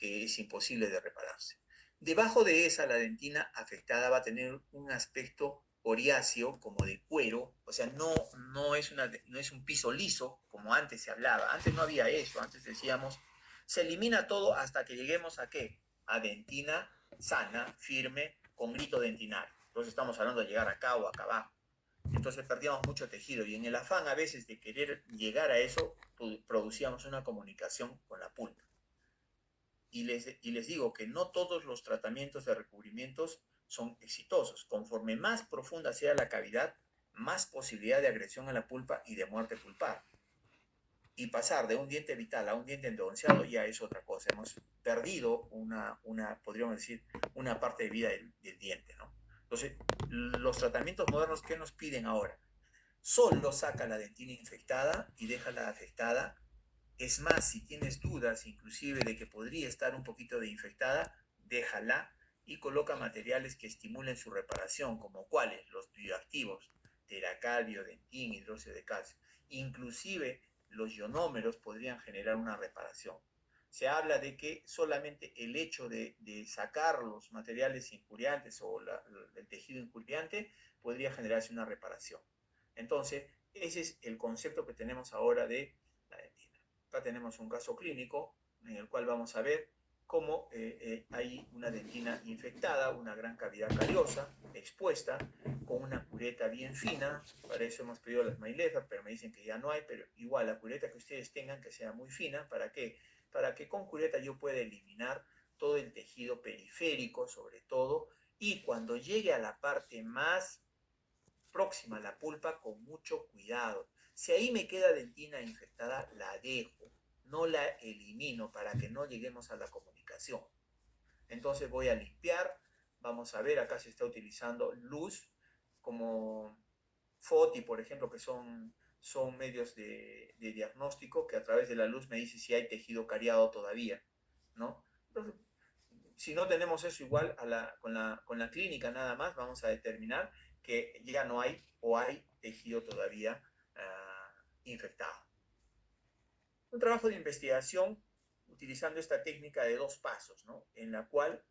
que es imposible de repararse. Debajo de esa, la dentina afectada va a tener un aspecto oriáceo, como de cuero, o sea, no es un piso liso, como antes se hablaba. Antes no había eso, antes decíamos, se elimina todo hasta que lleguemos a ¿qué? A dentina sana, firme, con grito dentinario. Entonces estamos hablando de llegar acá o acá abajo. Entonces perdíamos mucho tejido y en el afán a veces de querer llegar a eso, producíamos una comunicación con la pulpa. Y les digo que no todos los tratamientos de recubrimientos son exitosos. Conforme más profunda sea la cavidad, más posibilidad de agresión a la pulpa y de muerte pulpar. Y pasar de un diente vital a un diente endonceado ya es otra cosa. Hemos perdido podríamos decir, una parte de vida del diente, ¿no? Entonces, los tratamientos modernos, ¿qué nos piden ahora? Solo saca la dentina infectada y déjala afectada. Es más, si tienes dudas inclusive de que podría estar un poquito de infectada, déjala y coloca materiales que estimulen su reparación, como cuáles, los bioactivos, teracal, biodentín, hidróxido de calcio. Inclusive los ionómeros podrían generar una reparación. Se habla de que solamente el hecho de sacar los materiales injuriantes o el tejido injuriante podría generarse una reparación. Entonces, ese es el concepto que tenemos ahora de la dentina. Acá tenemos un caso clínico en el cual vamos a ver cómo hay una dentina infectada, una gran cavidad cariosa, expuesta, con una cureta bien fina. Para eso hemos pedido las Mailefar, pero me dicen que ya no hay, pero igual la cureta que ustedes tengan que sea muy fina. ¿Para qué? Para que con cureta yo pueda eliminar todo el tejido periférico, sobre todo, y cuando llegue a la parte más próxima a la pulpa, con mucho cuidado. Si ahí me queda dentina infectada, la dejo, no la elimino para que no lleguemos a la comunicación. Entonces voy a limpiar, vamos a ver, acá se está utilizando luz, como FOTI, por ejemplo, que son medios de diagnóstico, que a través de la luz me dice si hay tejido cariado todavía, ¿no? Entonces, si no tenemos eso igual con la clínica nada más, vamos a determinar que ya no hay o hay tejido todavía infectado. Un trabajo de investigación utilizando esta técnica de 2 pasos, ¿no? En la cual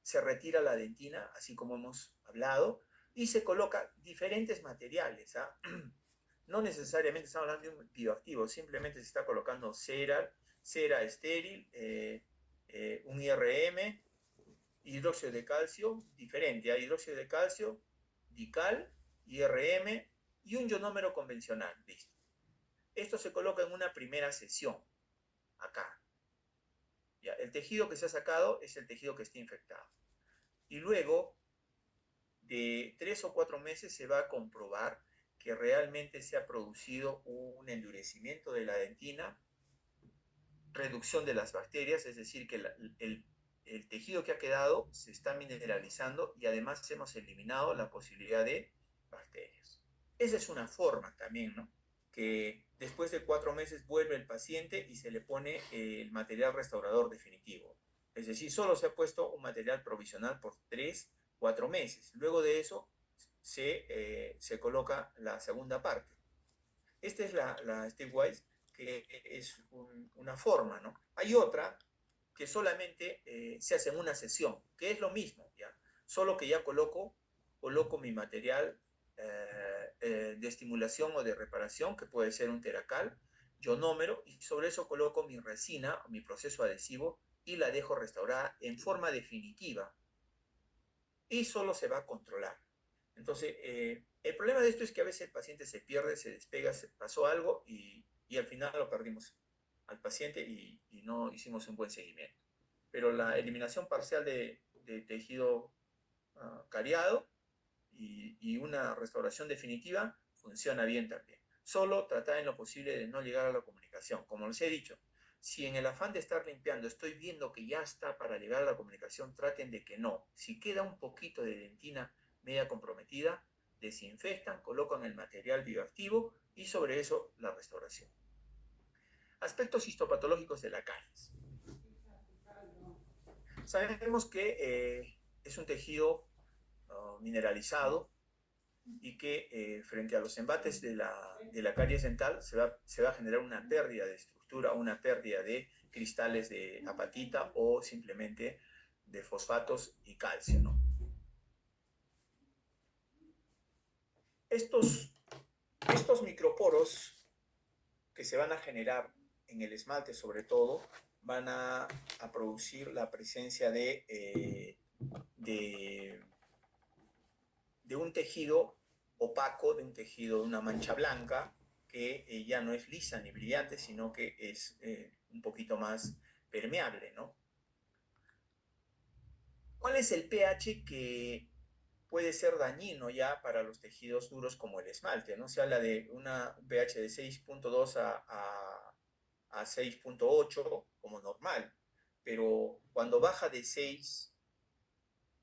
se retira la dentina, así como hemos hablado, y se coloca diferentes materiales. No necesariamente estamos hablando de un bioactivo, simplemente se está colocando cera estéril, un IRM, hidróxido de calcio, diferente, hay hidróxido de calcio, dical, IRM y un ionómero convencional, listo. Esto se coloca en una primera sesión, acá. Ya, el tejido que se ha sacado es el tejido que está infectado. Y luego de 3 o 4 meses se va a comprobar que realmente se ha producido un endurecimiento de la dentina, reducción de las bacterias, es decir, que el tejido que ha quedado se está mineralizando y además hemos eliminado la posibilidad de bacterias. Esa es una forma también, ¿no? Que después de 4 meses vuelve el paciente y se le pone el material restaurador definitivo. Es decir, solo se ha puesto un material provisional por 3, 4 meses. Luego de eso se coloca la segunda parte. Esta es la stepwise, que es una forma, ¿no? Hay otra que solamente se hace en una sesión, que es lo mismo, ¿ya? Solo que ya coloco mi material de estimulación o de reparación, que puede ser un teracal, ionómero, y sobre eso coloco mi resina, mi proceso adhesivo, y la dejo restaurada en forma definitiva. Y solo se va a controlar. Entonces, el problema de esto es que a veces el paciente se pierde, se despega, se pasó algo y al final lo perdimos al paciente y no hicimos un buen seguimiento. Pero la eliminación parcial de tejido cariado y una restauración definitiva funciona bien también. Solo tratar en lo posible de no llegar a la comunicación. Como les he dicho, si en el afán de estar limpiando estoy viendo que ya está para llegar a la comunicación, traten de que no. Si queda un poquito de dentina media comprometida, desinfectan, colocan el material bioactivo y sobre eso la restauración. Aspectos histopatológicos de la caries. Sabemos que es un tejido mineralizado y que frente a los embates de la caries dental se va a generar una pérdida de estructura, una pérdida de cristales de apatita o simplemente de fosfatos y calcio, ¿no? Estos microporos que se van a generar en el esmalte sobre todo van a producir la presencia de un tejido opaco, de un tejido de una mancha blanca que ya no es lisa ni brillante, sino que es un poquito más permeable, ¿no? ¿Cuál es el pH que puede ser dañino ya para los tejidos duros como el esmalte, ¿no? Se habla de un pH de 6.2 a 6.8 como normal, pero cuando baja de 6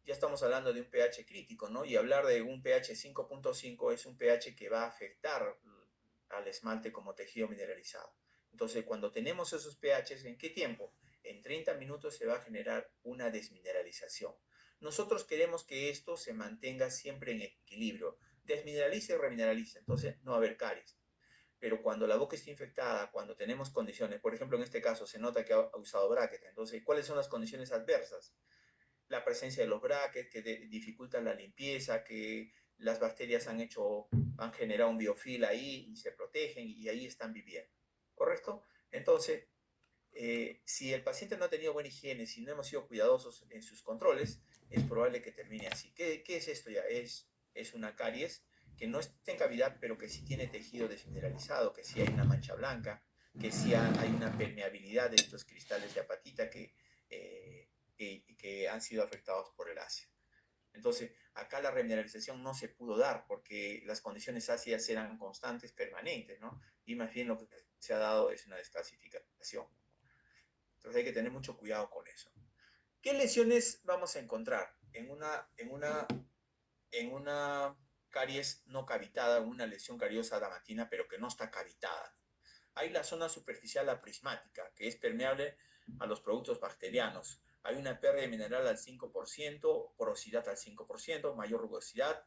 ya estamos hablando de un pH crítico, ¿no? Y hablar de un pH 5.5 es un pH que va a afectar al esmalte como tejido mineralizado. Entonces, cuando tenemos esos pHs, ¿en qué tiempo? En 30 minutos se va a generar una desmineralización. Nosotros queremos que esto se mantenga siempre en equilibrio. Desmineraliza y remineraliza, entonces no va a haber caries. Pero cuando la boca está infectada, cuando tenemos condiciones, por ejemplo, en este caso se nota que ha usado bracket, entonces, ¿cuáles son las condiciones adversas? La presencia de los brackets que dificultan la limpieza, que las bacterias han generado un biofilm ahí y se protegen y ahí están viviendo. ¿Correcto? Entonces, si el paciente no ha tenido buena higiene, si no hemos sido cuidadosos en sus controles, es probable que termine así. ¿Qué es esto ya? Es una caries que no está en cavidad, pero que sí tiene tejido desmineralizado, que sí hay una mancha blanca, que sí hay una permeabilidad de estos cristales de apatita que han sido afectados por el ácido. Entonces, acá la remineralización no se pudo dar porque las condiciones ácidas eran constantes, permanentes, ¿no? Y más bien lo que se ha dado es una desclasificación. Entonces hay que tener mucho cuidado con eso. ¿Qué lesiones vamos a encontrar en una caries no cavitada, una lesión cariosa adamantina, pero que no está cavitada? Hay la zona superficial aprismática, que es permeable a los productos bacterianos. Hay una pérdida mineral al 5%, porosidad al 5%, mayor rugosidad.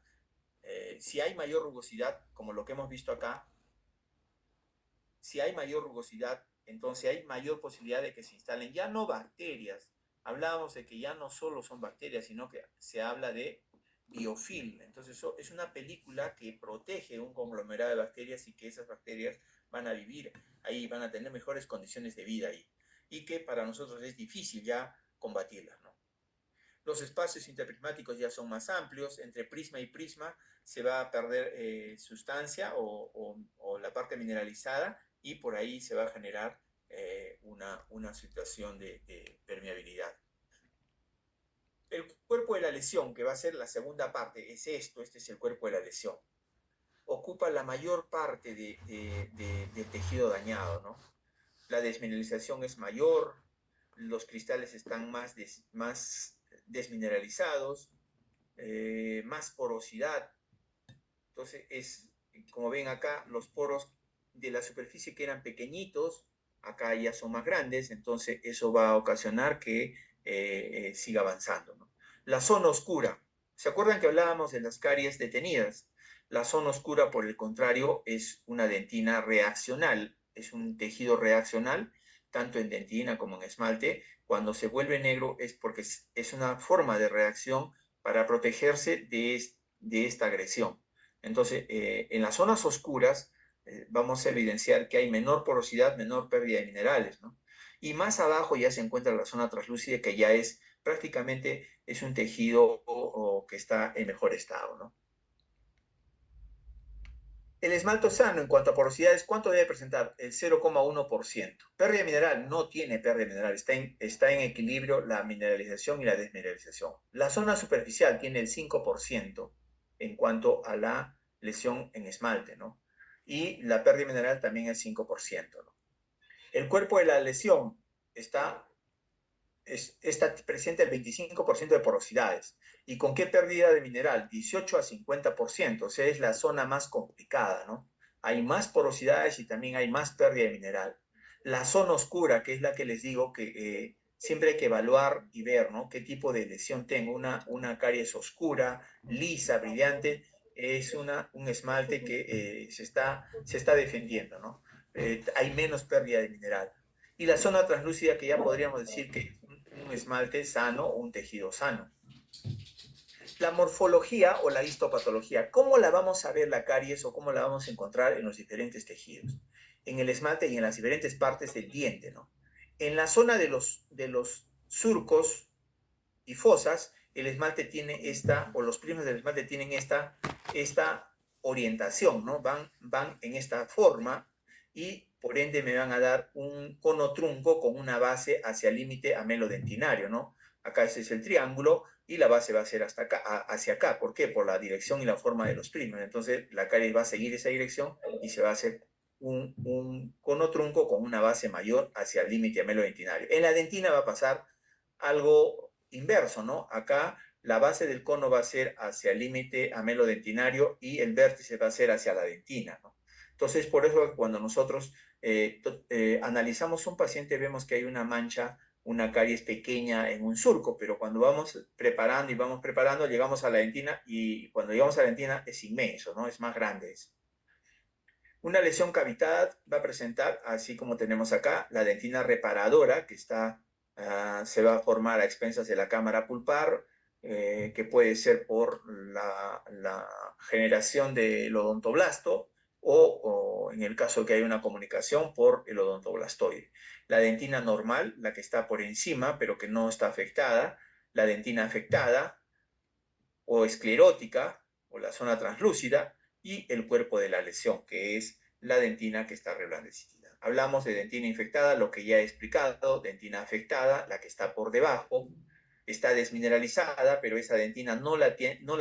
Si hay mayor rugosidad, como lo que hemos visto acá, si hay mayor rugosidad, entonces hay mayor posibilidad de que se instalen ya no bacterias. Hablábamos de que ya no solo son bacterias, sino que se habla de biofilm. Entonces eso es una película que protege un conglomerado de bacterias y que esas bacterias van a vivir ahí, van a tener mejores condiciones de vida ahí. Y que para nosotros es difícil ya combatirlas, ¿no? Los espacios interprismáticos ya son más amplios, entre prisma y prisma se va a perder sustancia o la parte mineralizada y por ahí se va a generar una situación de permeabilidad. El cuerpo de la lesión, que va a ser la segunda parte, es esto, este es el cuerpo de la lesión. Ocupa la mayor parte del tejido dañado, ¿no? La desmineralización es mayor, los cristales están más desmineralizados, más porosidad. Entonces, como ven acá, los poros de la superficie que eran pequeñitos, acá ya son más grandes, entonces eso va a ocasionar que siga avanzando, ¿no? La zona oscura. ¿Se acuerdan que hablábamos de las caries detenidas? La zona oscura, por el contrario, es una dentina reaccional, es un tejido reaccional, tanto en dentina como en esmalte. Cuando se vuelve negro es porque es una forma de reacción para protegerse de esta agresión. Entonces, en las zonas oscuras vamos a evidenciar que hay menor porosidad, menor pérdida de minerales, ¿no? Y más abajo ya se encuentra la zona translúcida, que ya es prácticamente es un tejido que está en mejor estado, ¿no? El esmalte sano en cuanto a porosidades, ¿cuánto debe presentar? El 0,1%. Pérdida mineral, no tiene pérdida mineral, está en equilibrio la mineralización y la desmineralización. La zona superficial tiene el 5% en cuanto a la lesión en esmalte, ¿no? Y la pérdida mineral también es 5%, ¿no? El cuerpo de la lesión está presente el 25% de porosidades. ¿Y con qué pérdida de mineral? 18 a 50%, o sea, es la zona más complicada, ¿no? Hay más porosidades y también hay más pérdida de mineral. La zona oscura, que es la que les digo que siempre hay que evaluar y ver, ¿no? ¿Qué tipo de lesión tengo? Una caries oscura, lisa, brillante, es un esmalte que se está defendiendo, ¿no? Hay menos pérdida de mineral. y la zona translúcida, que ya podríamos decir que es un esmalte sano o un tejido sano. La morfología o la histopatología, ¿cómo la vamos a ver la caries o cómo la vamos a encontrar en los diferentes tejidos? En el esmalte y en las diferentes partes del diente, ¿no? En la zona de los surcos y fosas, el esmalte tiene esta, o los primos del esmalte tienen esta orientación, ¿no? Van en esta forma y por ende me van a dar un cono trunco con una base hacia el límite amelodentinario, ¿no? Acá ese es el triángulo y la base va a ser hasta acá, hacia acá. ¿Por qué? Por la dirección y la forma de los primos. Entonces la caries va a seguir esa dirección y se va a hacer un cono trunco con una base mayor hacia el límite amelodentinario. En la dentina va a pasar algo inverso, ¿no? Acá la base del cono va a ser hacia el límite amelodentinario y el vértice va a ser hacia la dentina, ¿no? Entonces, por eso cuando nosotros analizamos un paciente vemos que hay una mancha, una caries pequeña en un surco, pero cuando vamos preparando y vamos preparando, llegamos a la dentina y cuando llegamos a la dentina es inmenso, ¿no? Es más grande eso. Una lesión cavitada va a presentar, así como tenemos acá, la dentina reparadora, que se va a formar a expensas de la cámara pulpar, que puede ser por la generación del odontoblasto o en el caso que hay una comunicación por el odontoblastoide. La dentina normal, la que está por encima, pero que no está afectada, la dentina afectada o esclerótica o la zona translúcida y el cuerpo de la lesión, que es la dentina que está reblandecida. Hablamos de dentina infectada, lo que ya he explicado, dentina afectada, la que está por debajo, está desmineralizada, pero esa dentina no la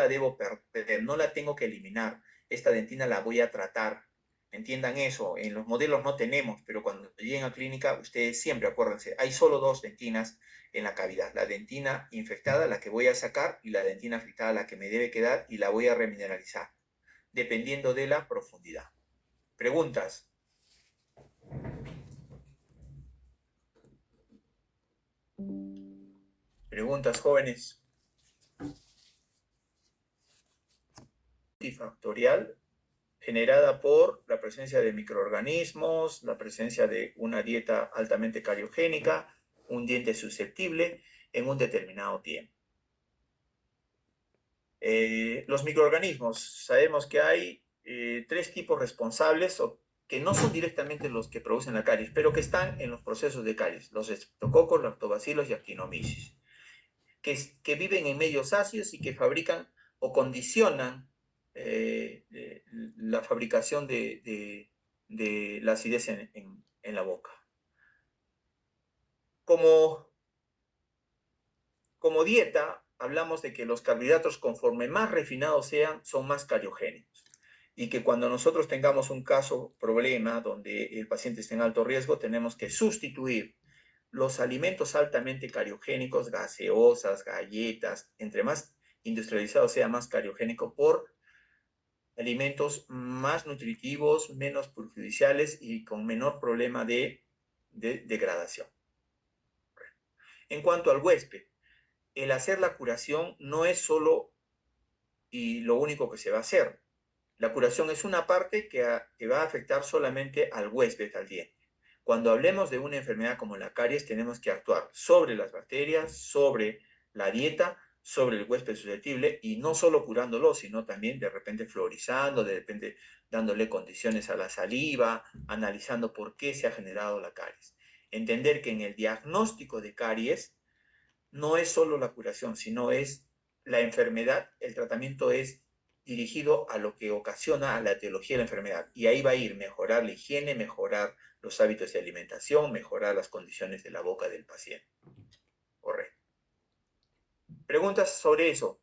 debo perder, no la tengo que eliminar. Esta dentina la voy a tratar. Entiendan eso, en los modelos no tenemos, pero cuando lleguen a clínica, ustedes siempre acuérdense, hay solo dos dentinas en la cavidad. La dentina infectada, la que voy a sacar, y la dentina afectada, la que me debe quedar, y la voy a remineralizar, dependiendo de la profundidad. ¿Preguntas? ¿Preguntas, jóvenes? Multifactorial, generada por la presencia de microorganismos, la presencia de una dieta altamente cariogénica, un diente susceptible en un determinado tiempo. Los microorganismos, sabemos que hay tres tipos responsables que no son directamente los que producen la caries, pero que están en los procesos de caries, los estreptococos, lactobacilos y actinomyces, que viven en medios ácidos y que fabrican o condicionan la fabricación de la acidez en la boca. Como dieta, hablamos de que los carbohidratos, conforme más refinados sean, son más cariogénicos. Y que cuando nosotros tengamos un caso, problema, donde el paciente está en alto riesgo, tenemos que sustituir los alimentos altamente cariogénicos, gaseosas, galletas, entre más industrializados sea más cariogénico, por alimentos más nutritivos, menos perjudiciales y con menor problema de degradación. En cuanto al huésped, el hacer la curación no es solo y lo único que se va a hacer. La curación es una parte que va a afectar solamente al huésped, al diente. Cuando hablemos de una enfermedad como la caries, tenemos que actuar sobre las bacterias, sobre la dieta, sobre el huésped susceptible, y no solo curándolo, sino también de repente fluorizando, de repente dándole condiciones a la saliva, analizando por qué se ha generado la caries. Entender que en el diagnóstico de caries no es solo la curación, sino es la enfermedad, el tratamiento es dirigido a lo que ocasiona a la etiología de la enfermedad. Y ahí va a ir mejorar la higiene, mejorar los hábitos de alimentación, mejorar las condiciones de la boca del paciente. Correcto. Preguntas sobre eso.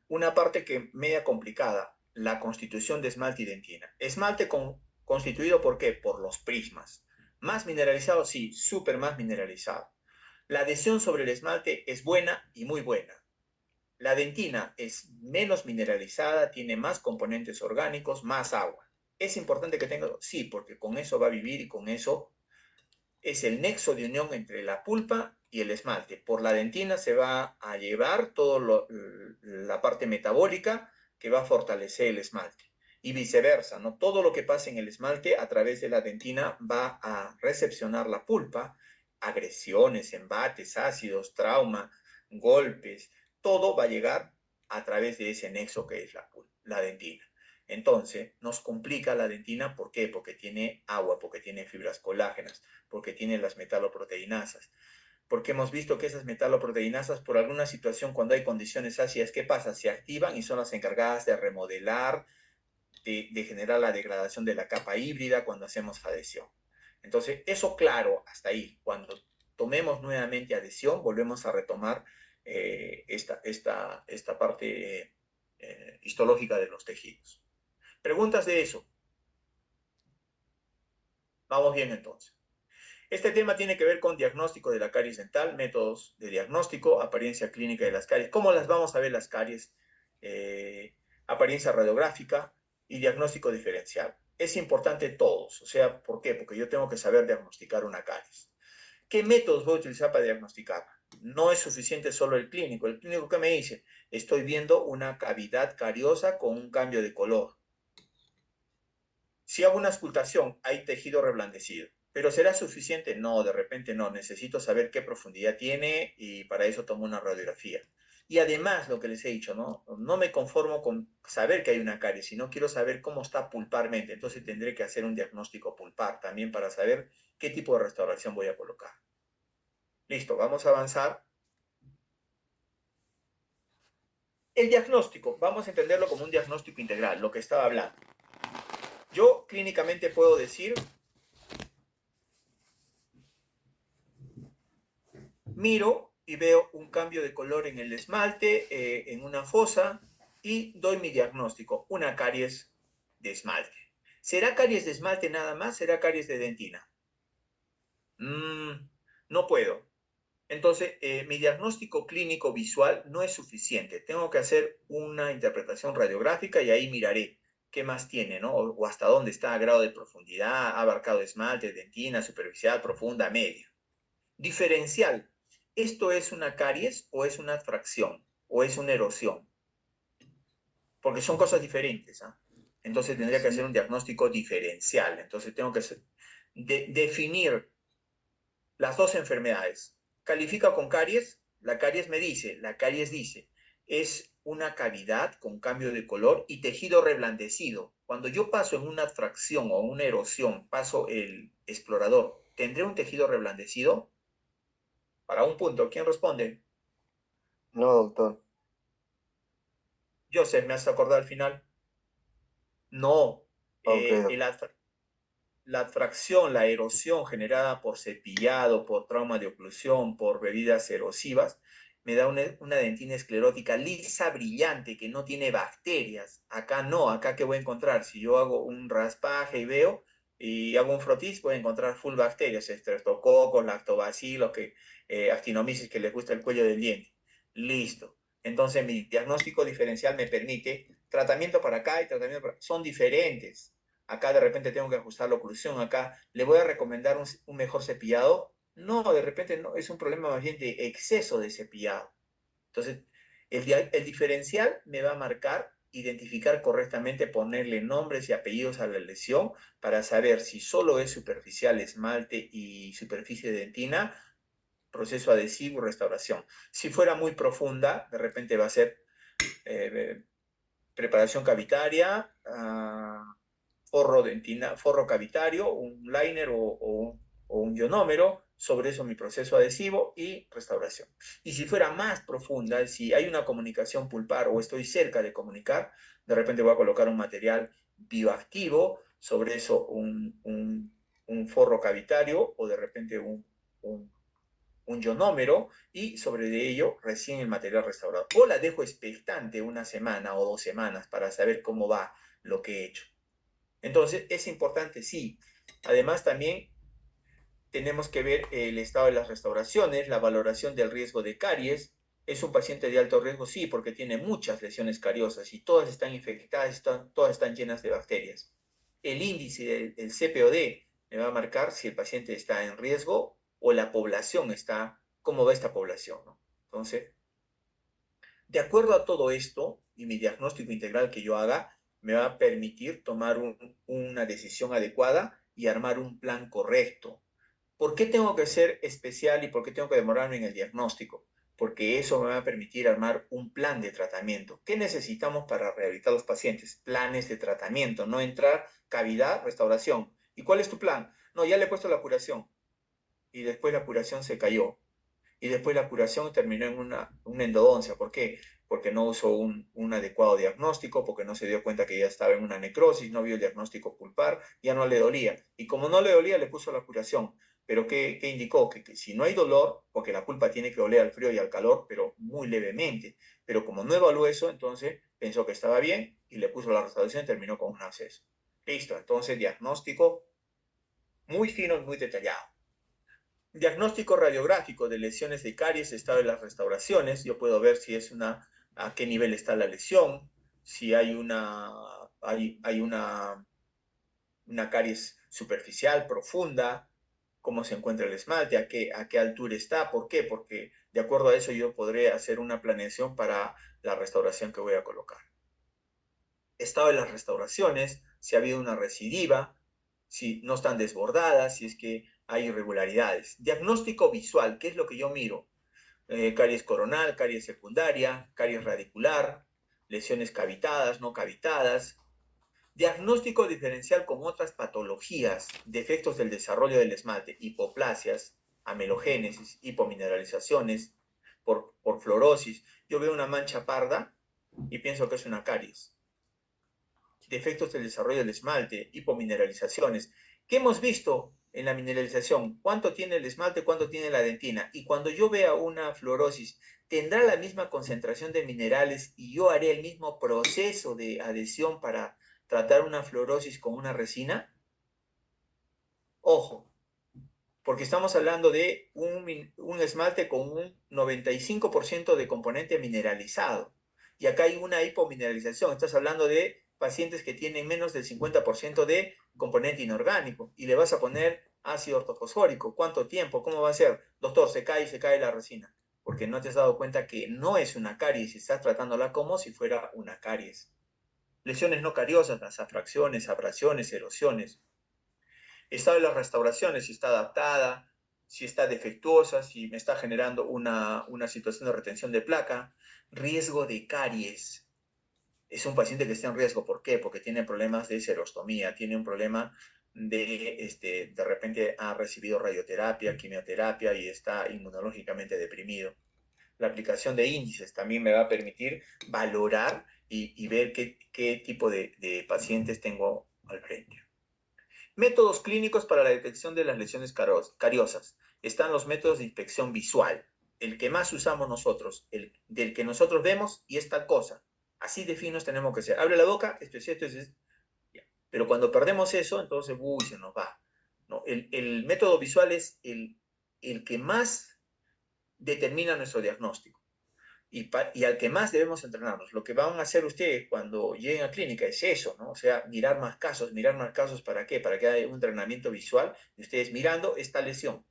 Una parte que media complicada, la constitución de esmalte y dentina. Esmalte constituido ¿por qué? Por los prismas. Más mineralizado, sí, súper más mineralizado. La adhesión sobre el esmalte es buena y muy buena. La dentina es menos mineralizada, tiene más componentes orgánicos, más agua. ¿Es importante que tenga? Sí, porque con eso va a vivir y con eso es el nexo de unión entre la pulpa y el esmalte. Por la dentina se va a llevar toda la parte metabólica que va a fortalecer el esmalte. Y viceversa, ¿no? Todo lo que pasa en el esmalte a través de la dentina va a recepcionar la pulpa, agresiones, embates, ácidos, trauma, golpes, todo va a llegar a través de ese nexo que es la dentina. Entonces, nos complica la dentina, ¿por qué? Porque tiene agua, porque tiene fibras colágenas, porque tiene las metaloproteinasas, porque hemos visto que esas metaloproteinasas, por alguna situación, cuando hay condiciones ácidas, ¿qué pasa? Se activan y son las encargadas de remodelar, de generar la degradación de la capa híbrida cuando hacemos adhesión. Entonces, eso claro, hasta ahí. Cuando tomemos nuevamente adhesión, volvemos a retomar esta parte histológica de los tejidos. Preguntas de eso. Vamos bien entonces. Este tema tiene que ver con diagnóstico de la caries dental, métodos de diagnóstico, apariencia clínica de las caries, cómo las vamos a ver las caries, apariencia radiográfica y diagnóstico diferencial. Es importante todos, o sea, ¿por qué? Porque yo tengo que saber diagnosticar una caries. ¿Qué métodos voy a utilizar para diagnosticar? No es suficiente solo el clínico. El clínico que me dice, estoy viendo una cavidad cariosa con un cambio de color. Si hago una auscultación, hay tejido reblandecido. ¿Pero será suficiente? No, de repente no. Necesito saber qué profundidad tiene y para eso tomo una radiografía. Y además, lo que les he dicho, ¿no? No me conformo con saber que hay una caries, sino quiero saber cómo está pulparmente. Entonces tendré que hacer un diagnóstico pulpar también para saber qué tipo de restauración voy a colocar. Listo, vamos a avanzar. El diagnóstico, vamos a entenderlo como un diagnóstico integral, lo que estaba hablando. Yo clínicamente puedo decir, miro y veo un cambio de color en el esmalte, en una fosa, y doy mi diagnóstico, una caries de esmalte. ¿Será caries de esmalte nada más? ¿Será caries de dentina? No puedo. Entonces, mi diagnóstico clínico visual no es suficiente. Tengo que hacer una interpretación radiográfica y ahí miraré qué más tiene, ¿no? O hasta dónde está a grado de profundidad, ha abarcado esmalte, dentina, superficial, profunda, media. Diferencial. ¿Esto es una caries o es una fracción o es una erosión? Porque son cosas diferentes, ¿ah? Entonces tendría que hacer un diagnóstico diferencial. Entonces tengo que definir las dos enfermedades. ¿Califica con caries? La caries dice, es una cavidad con cambio de color y tejido reblandecido. Cuando yo paso en una fracción o una erosión, paso el explorador, ¿tendré un tejido reblandecido? Para un punto, ¿quién responde? No, doctor. Joseph, ¿me has acordado al final? No. Ok, La fracción, la erosión generada por cepillado, por trauma de oclusión, por bebidas erosivas, me da una dentina esclerótica lisa, brillante, que no tiene bacterias. Acá no, acá ¿qué voy a encontrar? Si yo hago un raspaje y veo, y hago un frotis, voy a encontrar full bacterias, estreptococos, lactobacilos, actinomyces que les gusta el cuello del diente. Listo. Entonces mi diagnóstico diferencial me permite tratamiento para acá y tratamiento para acá. Son diferentes. Acá de repente tengo que ajustar la oclusión, acá le voy a recomendar un mejor cepillado. No, de repente no, es un problema más bien de exceso de cepillado. Entonces, el diferencial me va a marcar, identificar correctamente, ponerle nombres y apellidos a la lesión para saber si solo es superficial, esmalte y superficie dentina, proceso adhesivo, restauración. Si fuera muy profunda, de repente va a ser eh, preparación cavitaria, forro dentina, forro cavitario, un liner o un ionómero, sobre eso mi proceso adhesivo y restauración. Y si fuera más profunda, si hay una comunicación pulpar o estoy cerca de comunicar, de repente voy a colocar un material bioactivo, sobre eso un forro cavitario o de repente un ionómero y sobre de ello recién el material restaurado. O la dejo expectante una semana o 2 semanas para saber cómo va lo que he hecho. Entonces, es importante, sí. Además, también tenemos que ver el estado de las restauraciones, la valoración del riesgo de caries. ¿Es un paciente de alto riesgo? Sí, porque tiene muchas lesiones cariosas y todas están infectadas, todas están llenas de bacterias. El índice del CPOD me va a marcar si el paciente está en riesgo o la población está, cómo va esta población, ¿no? Entonces, de acuerdo a todo esto y mi diagnóstico integral que yo haga, me va a permitir tomar una decisión adecuada y armar un plan correcto. ¿Por qué tengo que ser especial y por qué tengo que demorarme en el diagnóstico? Porque eso me va a permitir armar un plan de tratamiento. ¿Qué necesitamos para rehabilitar a los pacientes? Planes de tratamiento, no entrar, cavidad, restauración. ¿Y cuál es tu plan? No, ya le he puesto la curación y después la curación se cayó y después la curación terminó en una endodoncia. ¿Por qué? Porque no usó un adecuado diagnóstico, porque no se dio cuenta que ya estaba en una necrosis, no vio el diagnóstico pulpar, ya no le dolía. Y como no le dolía, le puso la curación. Pero ¿qué indicó? Que si no hay dolor, porque la pulpa tiene que oler al frío y al calor, pero muy levemente. Pero como no evaluó eso, entonces pensó que estaba bien y le puso la restauración y terminó con un absceso. Listo, entonces diagnóstico muy fino y muy detallado. Diagnóstico radiográfico de lesiones de caries, estado de las restauraciones. Yo puedo ver si es a qué nivel está la lesión, si hay una caries superficial, profunda, cómo se encuentra el esmalte, a qué altura está, ¿por qué? Porque de acuerdo a eso yo podré hacer una planeación para la restauración que voy a colocar. Estado de las restauraciones, si ha habido una recidiva, si no están desbordadas, si es que hay irregularidades. Diagnóstico visual, ¿qué es lo que yo miro? Caries coronal, caries secundaria, caries radicular, lesiones cavitadas, no cavitadas. Diagnóstico diferencial con otras patologías, defectos del desarrollo del esmalte, hipoplasias, amelogénesis, hipomineralizaciones, por fluorosis. Yo veo una mancha parda y pienso que es una caries. Defectos del desarrollo del esmalte, hipomineralizaciones. ¿Qué hemos visto en la mineralización? ¿Cuánto tiene el esmalte? ¿Cuánto tiene la dentina? Y cuando yo vea una fluorosis, ¿tendrá la misma concentración de minerales y yo haré el mismo proceso de adhesión para tratar una fluorosis con una resina? Ojo, porque estamos hablando de un esmalte con un 95% de componente mineralizado. Y acá hay una hipomineralización. Estás hablando de pacientes que tienen menos del 50% de componente inorgánico. Y le vas a poner ácido ortofosfórico. ¿Cuánto tiempo? ¿Cómo va a ser? Doctor, se cae la resina. Porque no te has dado cuenta que no es una caries y estás tratándola como si fuera una caries. Lesiones no cariosas, las afracciones, abrasiones, erosiones. Estado de las restauraciones, si está adaptada, si está defectuosa, si me está generando una situación de retención de placa. Riesgo de caries. Es un paciente que está en riesgo. ¿Por qué? Porque tiene problemas de serostomía, tiene un problema de repente ha recibido radioterapia, quimioterapia y está inmunológicamente deprimido. La aplicación de índices también me va a permitir valorar y ver qué tipo de pacientes tengo al frente. Métodos clínicos para la detección de las lesiones cariosas. Están los métodos de inspección visual. El que más usamos nosotros, el del que nosotros vemos y es tal cosa. Así de finos tenemos que ser. Abre la boca, esto es esto, es. Pero cuando perdemos eso, entonces, uy, se nos va. No, el método visual es el que más determina nuestro diagnóstico y al que más debemos entrenarnos. Lo que van a hacer ustedes cuando lleguen a clínica es eso, ¿no? O sea, mirar más casos, ¿para qué? Para que haya un entrenamiento visual de ustedes mirando esta lesión.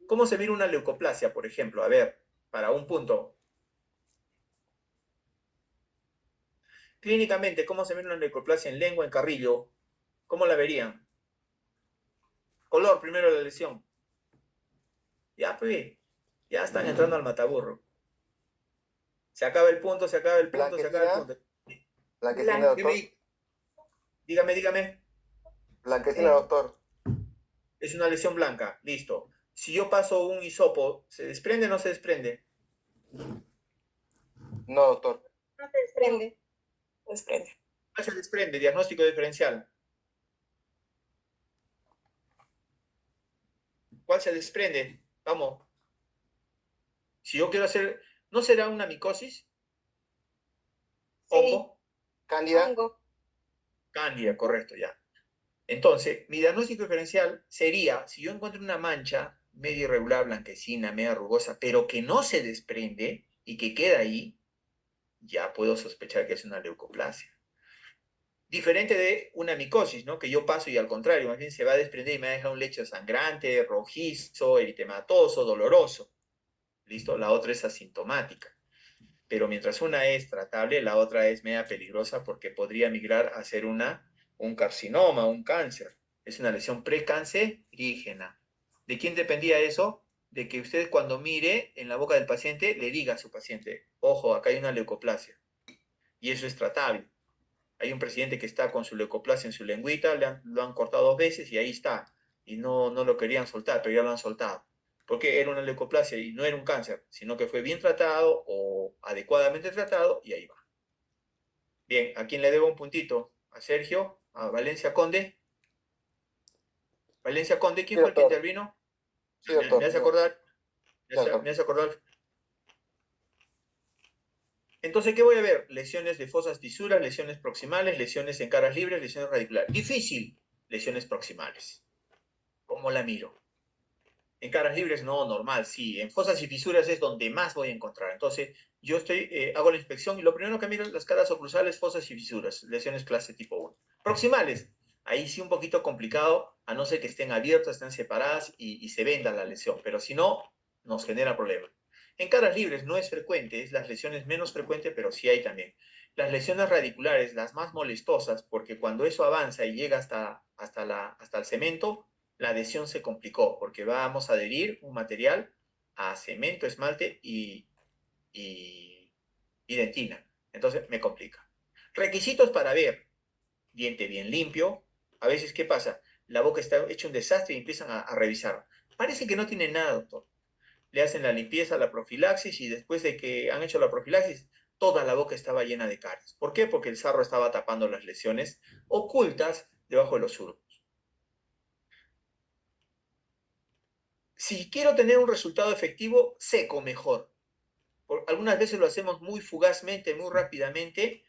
¿Cómo se mira una leucoplasia, por ejemplo? A ver, para un punto. Clínicamente, ¿cómo se mira una leucoplasia en lengua, en carrillo? ¿Cómo la verían? Color primero de la lesión. Ya, pues, ya están entrando al mataburro. Se acaba el punto, se acaba el punto, se acaba el Blanquecina, punto. blanquecina, doctor. Dígame, dígame. Blanquecina, doctor. Es una lesión blanca, listo. Si yo paso un hisopo, ¿se desprende o no se desprende? No, doctor. No se desprende. Se desprende. ¿Cuál se desprende? Diagnóstico diferencial. ¿Cuál se desprende? Vamos. Si yo quiero hacer, ¿no será una micosis? Sí. ¿Hongo? Cándida. Hongo. Cándida, correcto, ya. Entonces, mi diagnóstico diferencial sería, si yo encuentro una mancha medio irregular, blanquecina, media rugosa, pero que no se desprende y que queda ahí, ya puedo sospechar que es una leucoplasia. Diferente de una micosis, ¿no? Que yo paso y al contrario, más bien se va a desprender y me deja un lecho sangrante, rojizo, eritematoso, doloroso. ¿Listo? La otra es asintomática. pero mientras una es tratable, la otra es media peligrosa porque podría migrar a ser un carcinoma, un cáncer. Es una lesión precancerígena. ¿De quién dependía eso? De que usted cuando mire en la boca del paciente le diga a su paciente, ojo, acá hay una leucoplasia. Y eso es tratable. Hay un presidente que está con su leucoplasia en su lengüita, lo han cortado 2 veces y ahí está. Y no lo querían soltar, pero ya lo han soltado. Porque era una leucoplasia y no era un cáncer, sino que fue bien tratado o adecuadamente tratado y ahí va. Bien, ¿a quién le debo un puntito? ¿A Sergio? ¿A Valencia Conde? Valencia Conde, ¿quién Sí, fue el que doctor. intervino? Sí, ¿Me doctor. hace acordar? Sí, doctor. ¿Me hace acordar? Entonces, ¿qué voy a ver? Lesiones de fosas fisuras, lesiones proximales, lesiones en caras libres, lesiones radiculares. Difícil, lesiones proximales. ¿Cómo la miro? En caras libres, no, normal, sí. En fosas y fisuras es donde más voy a encontrar. Entonces, yo hago la inspección y lo primero que miro es las caras oclusales, fosas y fisuras, lesiones clase tipo 1. Proximales, ahí sí un poquito complicado, a no ser que estén abiertas, estén separadas y se venda la lesión, pero si no, nos genera problemas. En caras libres no es frecuente, es las lesiones menos frecuentes, pero sí hay también. Las lesiones radiculares, las más molestosas, porque cuando eso avanza y llega hasta el cemento, la adhesión se complicó porque vamos a adherir un material a cemento, esmalte y dentina. Entonces me complica. Requisitos para ver. Diente bien limpio. A veces, ¿qué pasa? La boca está hecha un desastre y empiezan a revisar. Parece que no tiene nada, doctor. Le hacen la limpieza, la profilaxis y después de que han hecho la profilaxis, toda la boca estaba llena de caries. ¿Por qué? Porque el sarro estaba tapando las lesiones ocultas debajo de los surcos. Si quiero tener un resultado efectivo, seco mejor. Algunas veces lo hacemos muy fugazmente, muy rápidamente,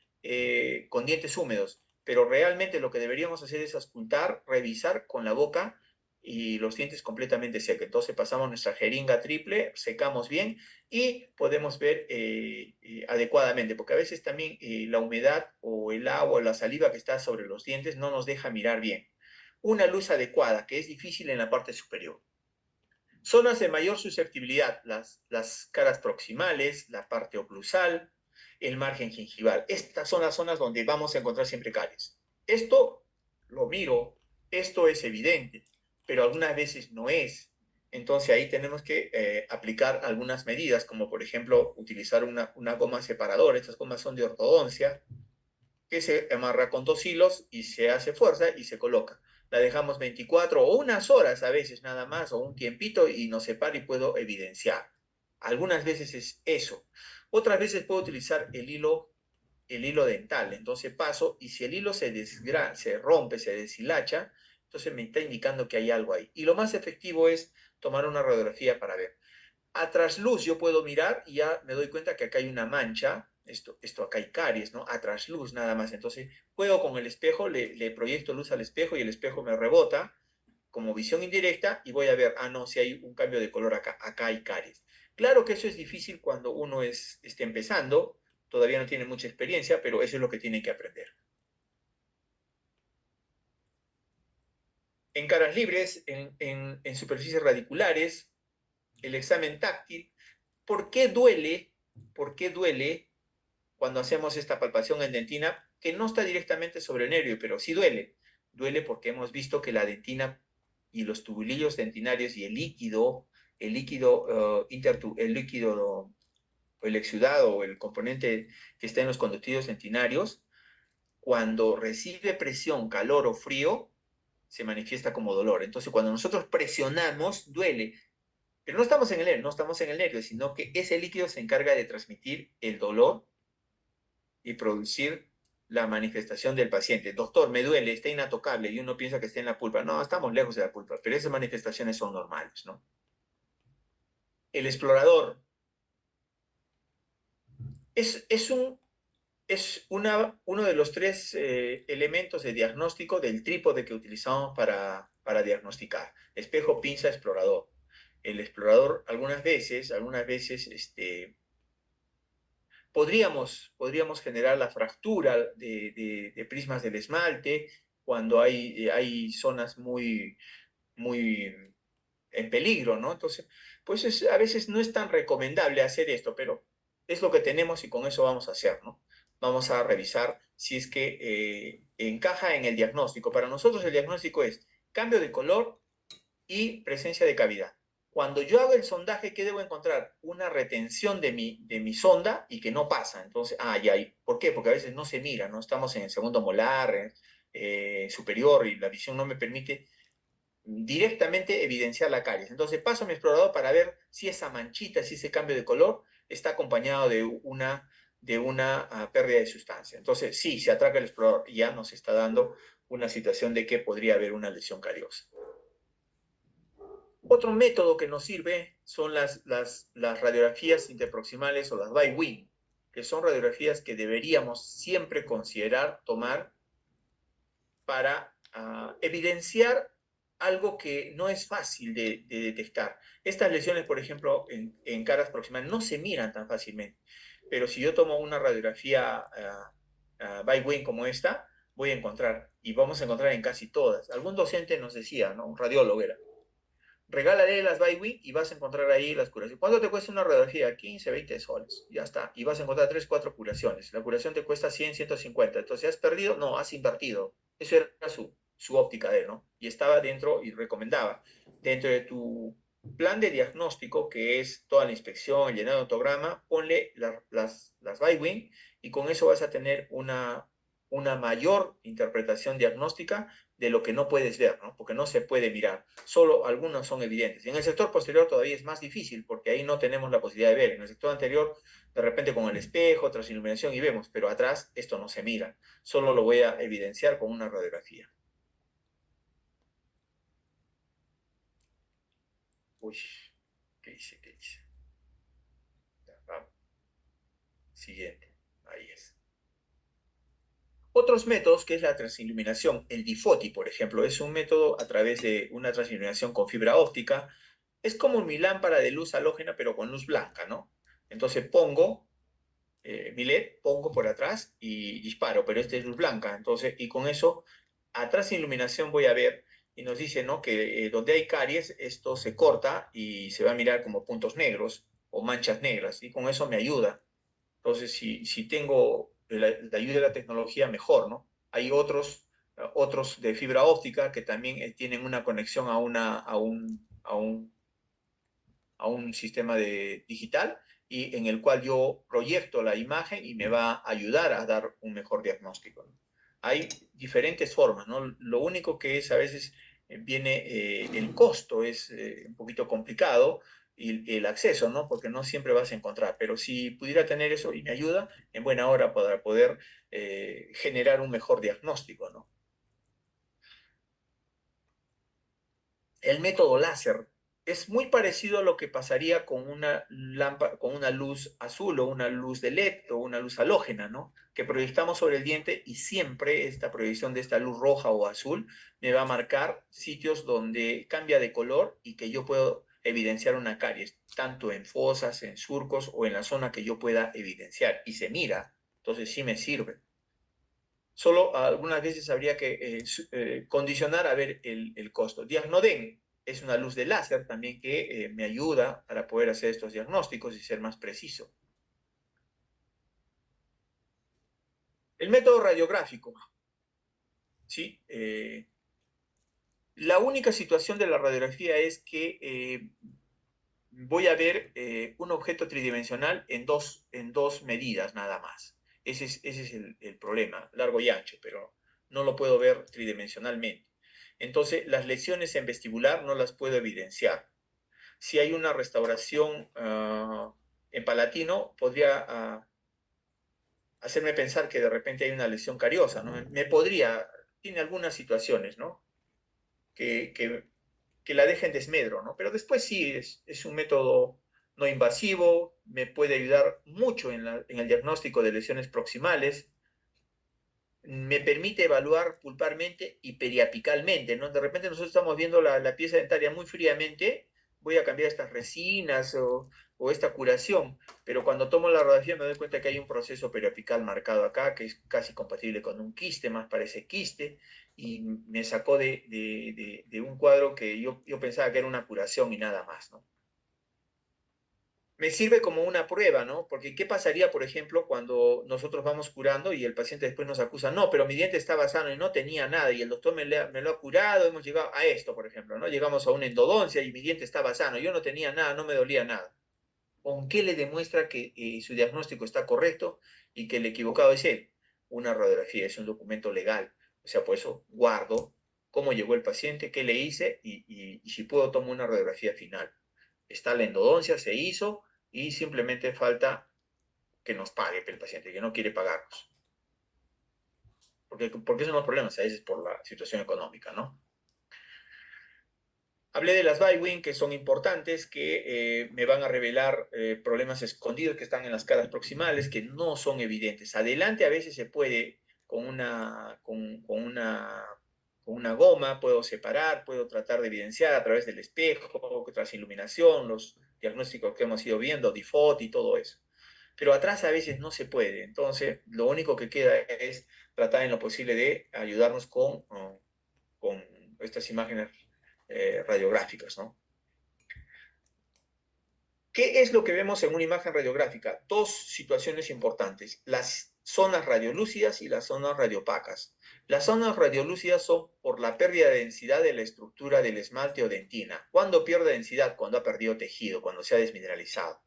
con dientes húmedos, pero realmente lo que deberíamos hacer es auscultar, revisar con la boca y los dientes completamente secos. Entonces pasamos nuestra jeringa triple, secamos bien y podemos ver adecuadamente, porque a veces también la humedad o el agua o la saliva que está sobre los dientes no nos deja mirar bien. Una luz adecuada, que es difícil en la parte superior. Zonas de mayor susceptibilidad, las caras proximales, la parte oclusal, el margen gingival. Estas son las zonas donde vamos a encontrar siempre caries. Esto lo miro, esto es evidente, pero algunas veces no es. Entonces ahí tenemos que aplicar algunas medidas, como por ejemplo utilizar una goma separadora. Estas gomas son de ortodoncia, que se amarra con 2 hilos y se hace fuerza y se coloca. La dejamos 24 o unas horas a veces nada más o un tiempito y nos separa y puedo evidenciar. Algunas veces es eso. Otras veces puedo utilizar el hilo dental. Entonces paso y si el hilo se rompe, se deshilacha, entonces me está indicando que hay algo ahí. Y lo más efectivo es tomar una radiografía para ver. A trasluz yo puedo mirar y ya me doy cuenta que acá hay una mancha, esto acá hay caries, ¿no? A trasluz nada más. Entonces juego con el espejo, le proyecto luz al espejo y el espejo me rebota como visión indirecta y voy a ver, no, si hay un cambio de color acá, acá hay caries. Claro que eso es difícil cuando uno está empezando, todavía no tiene mucha experiencia, pero eso es lo que tiene que aprender. En caras libres, en superficies radiculares, el examen táctil. ¿Por qué duele? ¿Por qué duele cuando hacemos esta palpación en dentina que no está directamente sobre el nervio, pero sí duele? Duele porque hemos visto que la dentina y los tubulillos dentinarios y el líquido o el exudado o el componente que está en los conductivos dentinarios, cuando recibe presión, calor o frío, se manifiesta como dolor. Entonces, cuando nosotros presionamos, duele. Pero no estamos en el nervio, no estamos en el nervio, sino que ese líquido se encarga de transmitir el dolor y producir la manifestación del paciente. Doctor, me duele, está inatocable, y uno piensa que está en la pulpa. No, estamos lejos de la pulpa, pero esas manifestaciones son normales, ¿no? El explorador es uno de los 3 elementos de diagnóstico del trípode que utilizamos para diagnosticar. Espejo, pinza, explorador. El explorador algunas veces podríamos generar la fractura de prismas del esmalte cuando hay zonas muy en peligro, ¿no? Entonces, pues a veces no es tan recomendable hacer esto, pero es lo que tenemos y con eso vamos a hacer, ¿no? Vamos a revisar si es que encaja en el diagnóstico. Para nosotros el diagnóstico es cambio de color y presencia de cavidad. Cuando yo hago el sondaje, ¿qué debo encontrar? Una retención de mi sonda y que no pasa. Entonces, ya, ¿por qué? Porque a veces no se mira, ¿no? Estamos en el segundo molar superior y la visión no me permite directamente evidenciar la caries. Entonces paso mi explorador para ver si esa manchita, si ese cambio de color está acompañado de una pérdida de sustancia. Entonces sí, se atraca el explorador y ya nos está dando una situación de que podría haber una lesión cariosa. Otro método que nos sirve son las radiografías interproximales o las by-wing, que son radiografías que deberíamos siempre considerar tomar para evidenciar algo que no es fácil de detectar. Estas lesiones, por ejemplo, en caras proximales no se miran tan fácilmente, pero si yo tomo una radiografía by wing como esta, voy a encontrar, y vamos a encontrar en casi todas. Algún docente nos decía, ¿no? Un radiólogo era, regálale las by-wing y vas a encontrar ahí las curaciones. ¿Cuánto te cuesta una radiografía? 15, 20 soles. Ya está. Y vas a encontrar 3, 4 curaciones. La curación te cuesta 100, 150. Entonces, ¿has perdido? No, has invertido. Eso era su óptica de él, ¿no? Y estaba dentro, y recomendaba, dentro de tu plan de diagnóstico, que es toda la inspección, el llenado de autograma, ponle las by-wing y con eso vas a tener una mayor interpretación diagnóstica de lo que no puedes ver, ¿no? Porque no se puede mirar. Solo algunos son evidentes. En el sector posterior todavía es más difícil porque ahí no tenemos la posibilidad de ver. En el sector anterior, de repente con el espejo, tras iluminación y vemos, pero atrás esto no se mira. Solo lo voy a evidenciar con una radiografía. Uy, ¿qué hice? ¿Qué hice? Vamos. Siguiente. Ahí es. Otros métodos, que es la transiluminación, el DIFOTI, por ejemplo, es un método a través de una transiluminación con fibra óptica. Es como mi lámpara de luz halógena, pero con luz blanca, ¿no? Entonces pongo mi LED, pongo por atrás y disparo, pero esta es luz blanca. Entonces, y con eso, atrás en iluminación voy a ver, y nos dice, ¿no? Que donde hay caries, esto se corta y se va a mirar como puntos negros o manchas negras, y con eso me ayuda. Entonces, si tengo la ayuda de la tecnología, mejor, ¿no? Hay otros de fibra óptica que también tienen una conexión a un sistema digital y en el cual yo proyecto la imagen y me va a ayudar a dar un mejor diagnóstico, ¿no? Hay diferentes formas, ¿no? Lo único que es a veces viene el costo, es un poquito complicado, y el acceso, ¿no? Porque no siempre vas a encontrar, pero si pudiera tener eso y me ayuda, en buena hora para poder generar un mejor diagnóstico, ¿no? El método láser es muy parecido a lo que pasaría con una lámpara, con una luz azul o una luz de LED o una luz halógena, ¿no? Que proyectamos sobre el diente y siempre esta proyección de esta luz roja o azul me va a marcar sitios donde cambia de color y que yo puedo evidenciar una caries, tanto en fosas, en surcos o en la zona que yo pueda evidenciar y se mira. Entonces sí me sirve. Solo algunas veces habría que condicionar a ver el costo. Diagnoden es una luz de láser también que me ayuda para poder hacer estos diagnósticos y ser más preciso. El método radiográfico, ¿sí? La única situación de la radiografía es que voy a ver un objeto tridimensional en dos medidas nada más. Ese es el problema, largo y ancho, pero no lo puedo ver tridimensionalmente. Entonces, las lesiones en vestibular no las puedo evidenciar. Si hay una restauración en palatino, podría hacerme pensar que de repente hay una lesión cariosa, ¿no? Tiene algunas situaciones, ¿no? Que la dejen desmedro, ¿no? Pero después sí, es un método no invasivo, me puede ayudar mucho en el diagnóstico de lesiones proximales, me permite evaluar pulparmente y periapicalmente, ¿no? De repente nosotros estamos viendo la pieza dentaria muy fríamente, voy a cambiar estas resinas o esta curación, pero cuando tomo la radiografía me doy cuenta que hay un proceso periapical marcado acá, que es casi compatible con un quiste, más parece quiste, y me sacó de un cuadro que yo pensaba que era una curación y nada más, ¿no? me sirve como una prueba, ¿no? Porque ¿qué pasaría, por ejemplo, cuando nosotros vamos curando y el paciente después nos acusa, no, pero mi diente estaba sano y no tenía nada y el doctor me lo ha curado, hemos llegado a esto, por ejemplo, ¿no? Llegamos a una endodoncia y mi diente estaba sano, yo no tenía nada, no me dolía nada. ¿Con qué le demuestra que su diagnóstico está correcto y que el equivocado es él? Una radiografía, es un documento legal. O sea, por eso guardo cómo llegó el paciente, qué le hice y si puedo tomo una radiografía final. Está la endodoncia, se hizo y simplemente falta que nos pague el paciente, que no quiere pagarnos. Porque son los problemas, a veces por la situación económica, ¿no? Hablé de las BIWIN, que son importantes, que me van a revelar problemas escondidos que están en las caras proximales, que no son evidentes. Adelante a veces se puede, con una goma, puedo separar, puedo tratar de evidenciar a través del espejo, tras iluminación, los diagnósticos que hemos ido viendo, DIFOT y todo eso. Pero atrás a veces no se puede. Entonces, lo único que queda es tratar en lo posible de ayudarnos con estas imágenes radiográficas, ¿no? ¿Qué es lo que vemos en una imagen radiográfica? Dos situaciones importantes, las zonas radiolúcidas y las zonas radiopacas. Las zonas radiolúcidas son por la pérdida de densidad de la estructura del esmalte o dentina. ¿Cuándo pierde densidad? Cuando ha perdido tejido, cuando se ha desmineralizado.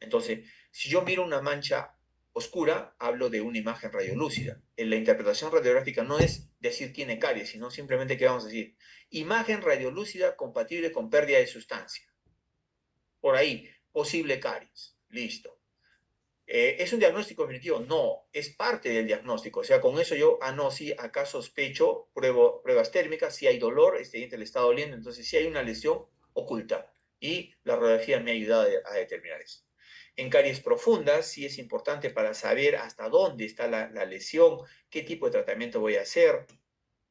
Entonces, si yo miro una mancha oscura, hablo de una imagen radiolúcida. En la interpretación radiográfica no es decir tiene caries, sino simplemente que vamos a decir imagen radiolúcida compatible con pérdida de sustancia. Por ahí, posible caries. Listo. ¿Es un diagnóstico definitivo? No, es parte del diagnóstico. O sea, con eso yo, no, sí, acá sospecho, pruebas térmicas, si hay dolor, este diente le está doliendo, entonces sí hay una lesión oculta. Y la radiografía me ha ayudado a determinar eso. En caries profundas, sí es importante para saber hasta dónde está la lesión, qué tipo de tratamiento voy a hacer,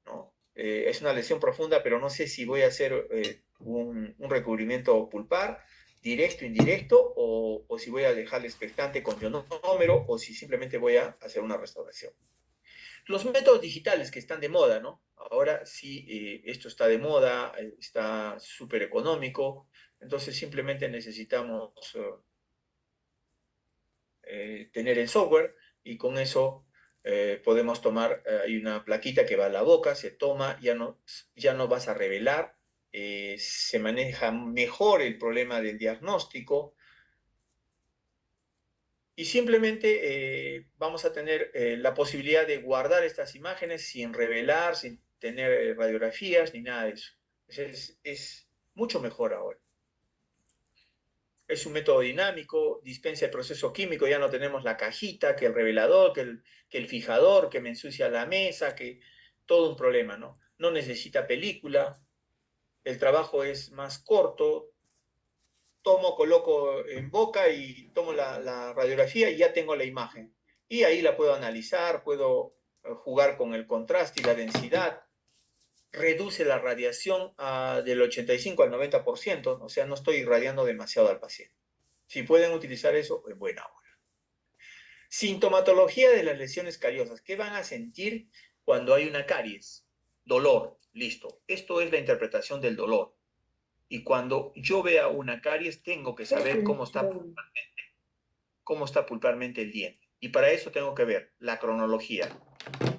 ¿no? Es una lesión profunda, pero no sé si voy a hacer un recubrimiento pulpar directo, indirecto, o si voy a dejarle expectante con ionómero, o si simplemente voy a hacer una restauración. Los métodos digitales que están de moda, ¿no? Ahora sí, esto está de moda, está súper económico, entonces simplemente necesitamos tener el software y con eso podemos tomar, hay una plaquita que va a la boca, se toma, ya no vas a revelar, se maneja mejor el problema del diagnóstico y simplemente vamos a tener la posibilidad de guardar estas imágenes sin revelar, sin tener radiografías ni nada de eso. Es mucho mejor ahora. Es un método dinámico, dispensa el proceso químico, ya no tenemos la cajita, que el revelador, que el fijador, que me ensucia la mesa, que todo un problema, ¿no? No necesita película, el trabajo es más corto, tomo, coloco en boca y tomo la radiografía y ya tengo la imagen. Y ahí la puedo analizar, puedo jugar con el contraste y la densidad, reduce la radiación del 85 al 90%, o sea, no estoy irradiando demasiado al paciente. Si pueden utilizar eso, en buena hora. Sintomatología de las lesiones cariosas. ¿Qué van a sentir cuando hay una caries? Dolor, listo. Esto es la interpretación del dolor. Y cuando yo vea una caries, tengo que saber cómo está pulparmente el diente. Y para eso tengo que ver la cronología.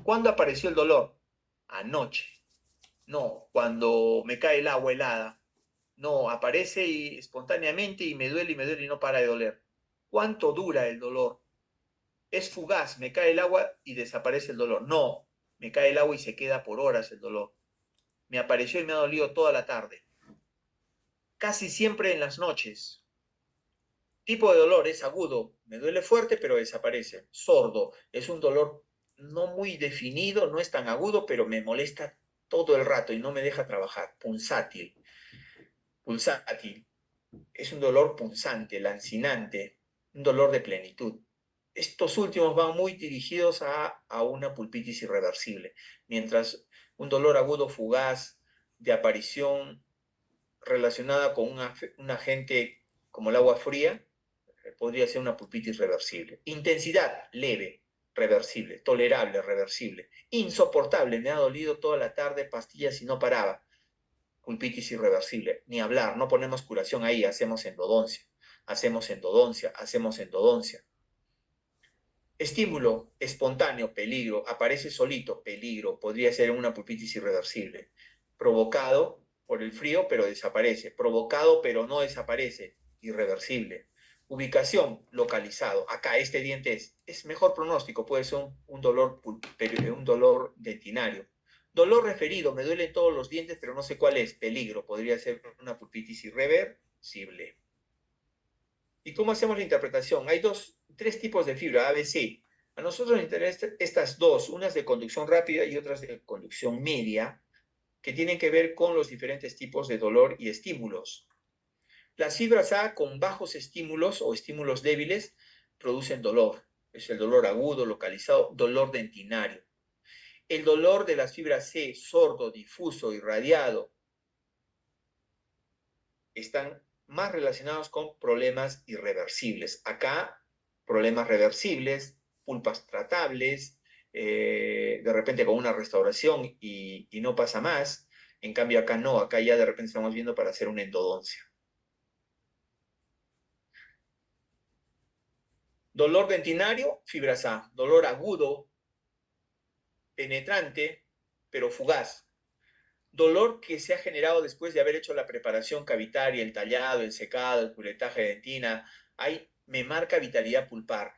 ¿Cuándo apareció el dolor? Anoche. No, cuando me cae el agua helada. No, aparece espontáneamente y me duele y no para de doler. ¿Cuánto dura el dolor? Es fugaz, me cae el agua y desaparece el dolor. No, me cae el agua y se queda por horas el dolor. Me apareció y me ha dolido toda la tarde. Casi siempre en las noches. Tipo de dolor es agudo, me duele fuerte pero desaparece. Sordo, es un dolor no muy definido, no es tan agudo, pero me molesta todo el rato y no me deja trabajar. Punzátil, es un dolor punzante, lancinante, un dolor de plenitud. Estos últimos van muy dirigidos a una pulpitis irreversible, mientras un dolor agudo fugaz de aparición relacionada con un agente como el agua fría podría ser una pulpitis reversible. Intensidad leve, reversible, tolerable, reversible. Insoportable, me ha dolido toda la tarde, pastillas y no paraba. Pulpitis irreversible, ni hablar, no ponemos curación ahí, hacemos endodoncia. hacemos endodoncia. Estímulo espontáneo, peligro, aparece solito, peligro, podría ser una pulpitis irreversible. Provocado por el frío, pero desaparece. Provocado, pero no desaparece, irreversible. Ubicación, localizado. Acá este diente es mejor pronóstico, puede ser un dolor dentinario. Dolor referido, me duelen todos los dientes, pero no sé cuál es. Peligro, podría ser una pulpitis irreversible. ¿Y cómo hacemos la interpretación? Hay tres tipos de fibra, A, B, C. A nosotros nos interesan estas dos, unas de conducción rápida y otras de conducción media, que tienen que ver con los diferentes tipos de dolor y estímulos. Las fibras A con bajos estímulos o estímulos débiles producen dolor. Es el dolor agudo, localizado, dolor dentinario. El dolor de las fibras C, sordo, difuso, irradiado, están más relacionados con problemas irreversibles. Acá, problemas reversibles, pulpas tratables, de repente con una restauración y no pasa más. En cambio acá no, acá ya de repente estamos viendo para hacer una endodoncia. Dolor dentinario, fibras A. Dolor agudo, penetrante, pero fugaz. Dolor que se ha generado después de haber hecho la preparación cavitaria, el tallado, el secado, el curetaje de dentina. Ahí me marca vitalidad pulpar.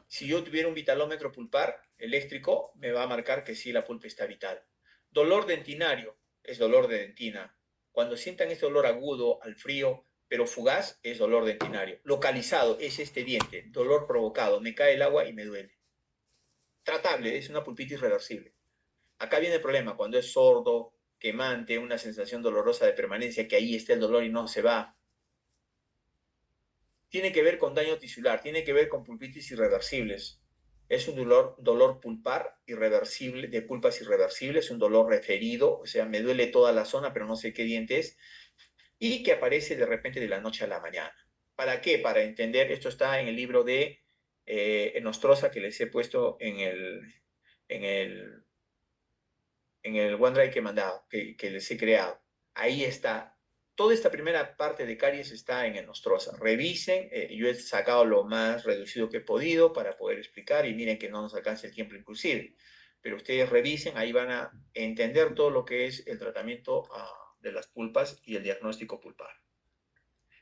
Si yo tuviera un vitalómetro pulpar eléctrico, me va a marcar que sí, la pulpa está vital. Dolor dentinario es dolor de dentina. Cuando sientan este dolor agudo al frío, pero fugaz, es dolor dentinario. Localizado es este diente, dolor provocado, me cae el agua y me duele. Tratable, es una pulpitis reversible. Acá viene el problema, cuando es sordo, quemante, una sensación dolorosa de permanencia, que ahí está el dolor y no se va. Tiene que ver con daño tisular, tiene que ver con pulpitis irreversibles. Es un dolor pulpar irreversible, de pulpas irreversibles, un dolor referido, o sea, me duele toda la zona, pero no sé qué diente es, y que aparece de repente de la noche a la mañana. ¿Para qué? Para entender, esto está en el libro de Nostroza que les he puesto en el OneDrive que he mandado, que les he creado. Ahí está. Toda esta primera parte de caries está en el Nostroza. Revisen, yo he sacado lo más reducido que he podido para poder explicar y miren que no nos alcanza el tiempo inclusive. Pero ustedes revisen, ahí van a entender todo lo que es el tratamiento de las pulpas y el diagnóstico pulpar.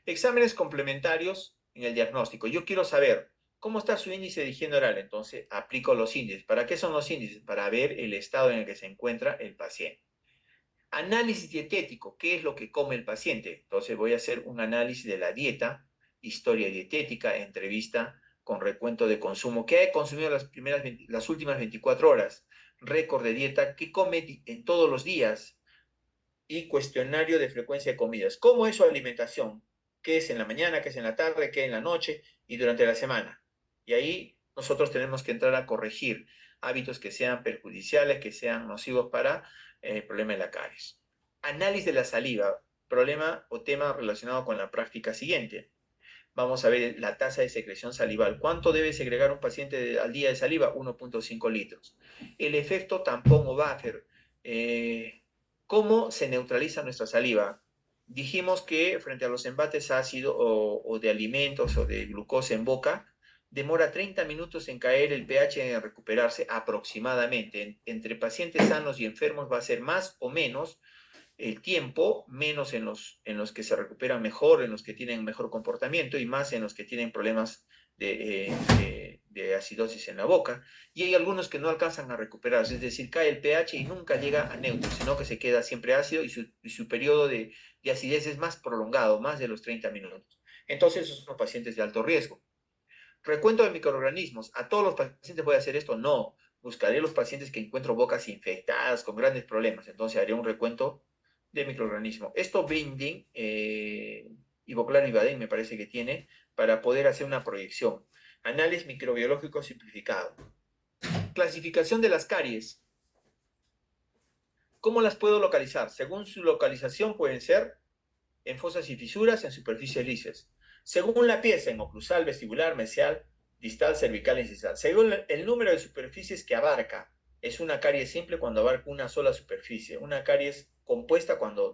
Exámenes complementarios en el diagnóstico. Yo quiero saber cómo está su índice de higiene oral. Entonces, aplico los índices. ¿Para qué son los índices? Para ver el estado en el que se encuentra el paciente. Análisis dietético. ¿Qué es lo que come el paciente? Entonces, voy a hacer un análisis de la dieta, historia dietética, entrevista con recuento de consumo. ¿Qué ha consumido las últimas 24 horas? Récord de dieta. ¿Qué come en todos los días? Y cuestionario de frecuencia de comidas. ¿Cómo es su alimentación? ¿Qué es en la mañana, qué es en la tarde, qué en la noche y durante la semana? Y ahí nosotros tenemos que entrar a corregir hábitos que sean perjudiciales, que sean nocivos para el problema de la caries. Análisis de la saliva, problema o tema relacionado con la práctica siguiente. Vamos a ver la tasa de secreción salival. ¿Cuánto debe segregar un paciente al día de saliva? 1.5 litros. El efecto tampón o buffer. ¿Cómo se neutraliza nuestra saliva? Dijimos que frente a los embates ácidos o de alimentos o de glucosa en boca, demora 30 minutos en caer el pH en recuperarse aproximadamente. Entre pacientes sanos y enfermos va a ser más o menos el tiempo, menos en los que se recuperan mejor, en los que tienen mejor comportamiento y más en los que tienen problemas de acidosis en la boca. Y hay algunos que no alcanzan a recuperarse, es decir, cae el pH y nunca llega a neutro, sino que se queda siempre ácido y su periodo de acidez es más prolongado, más de los 30 minutos. Entonces, esos son pacientes de alto riesgo. Recuento de microorganismos. ¿A todos los pacientes voy a hacer esto? No. Buscaré los pacientes que encuentro bocas infectadas con grandes problemas. Entonces haré un recuento de microorganismos. Esto Binding y Voclar y Baden me parece que tiene para poder hacer una proyección. Análisis microbiológico simplificado. Clasificación de las caries. ¿Cómo las puedo localizar? Según su localización pueden ser en fosas y fisuras, en superficies lisas. Según la pieza, en oclusal, vestibular, mesial, distal, cervical, incisal. Según el número de superficies que abarca. Es una caries simple cuando abarca una sola superficie. Una caries compuesta cuando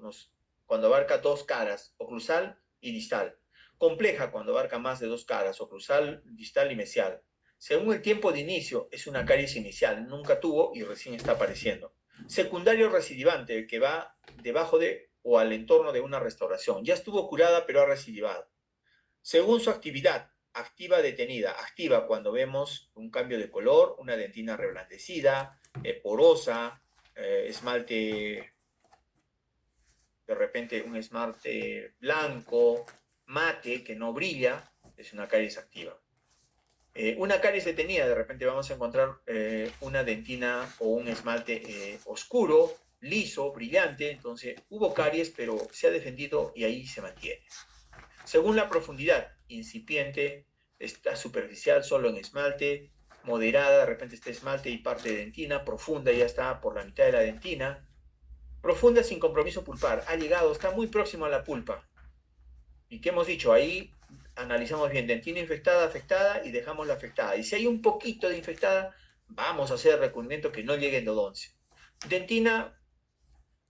abarca dos caras, oclusal y distal. Compleja cuando abarca más de 2 caras, oclusal, distal y mesial. Según el tiempo de inicio, es una caries inicial, nunca tuvo y recién está apareciendo. Secundario recidivante, que va debajo de o al entorno de una restauración. Ya estuvo curada, pero ha recidivado. Según su actividad, activa detenida, activa cuando vemos un cambio de color, una dentina reblandecida, porosa, esmalte, de repente un esmalte blanco, mate, que no brilla, es una caries activa. Una caries detenida, de repente vamos a encontrar una dentina o un esmalte oscuro, liso, brillante, entonces hubo caries, pero se ha defendido y ahí se mantiene. Según la profundidad, incipiente, está superficial solo en esmalte, moderada, de repente está esmalte y parte de dentina, profunda ya está por la mitad de la dentina, profunda sin compromiso pulpar, ha llegado, está muy próximo a la pulpa. ¿Y qué hemos dicho? Ahí analizamos bien, dentina infectada, afectada y dejamos la afectada. Y si hay un poquito de infectada, vamos a hacer recubrimiento que no llegue endodoncia. Dentina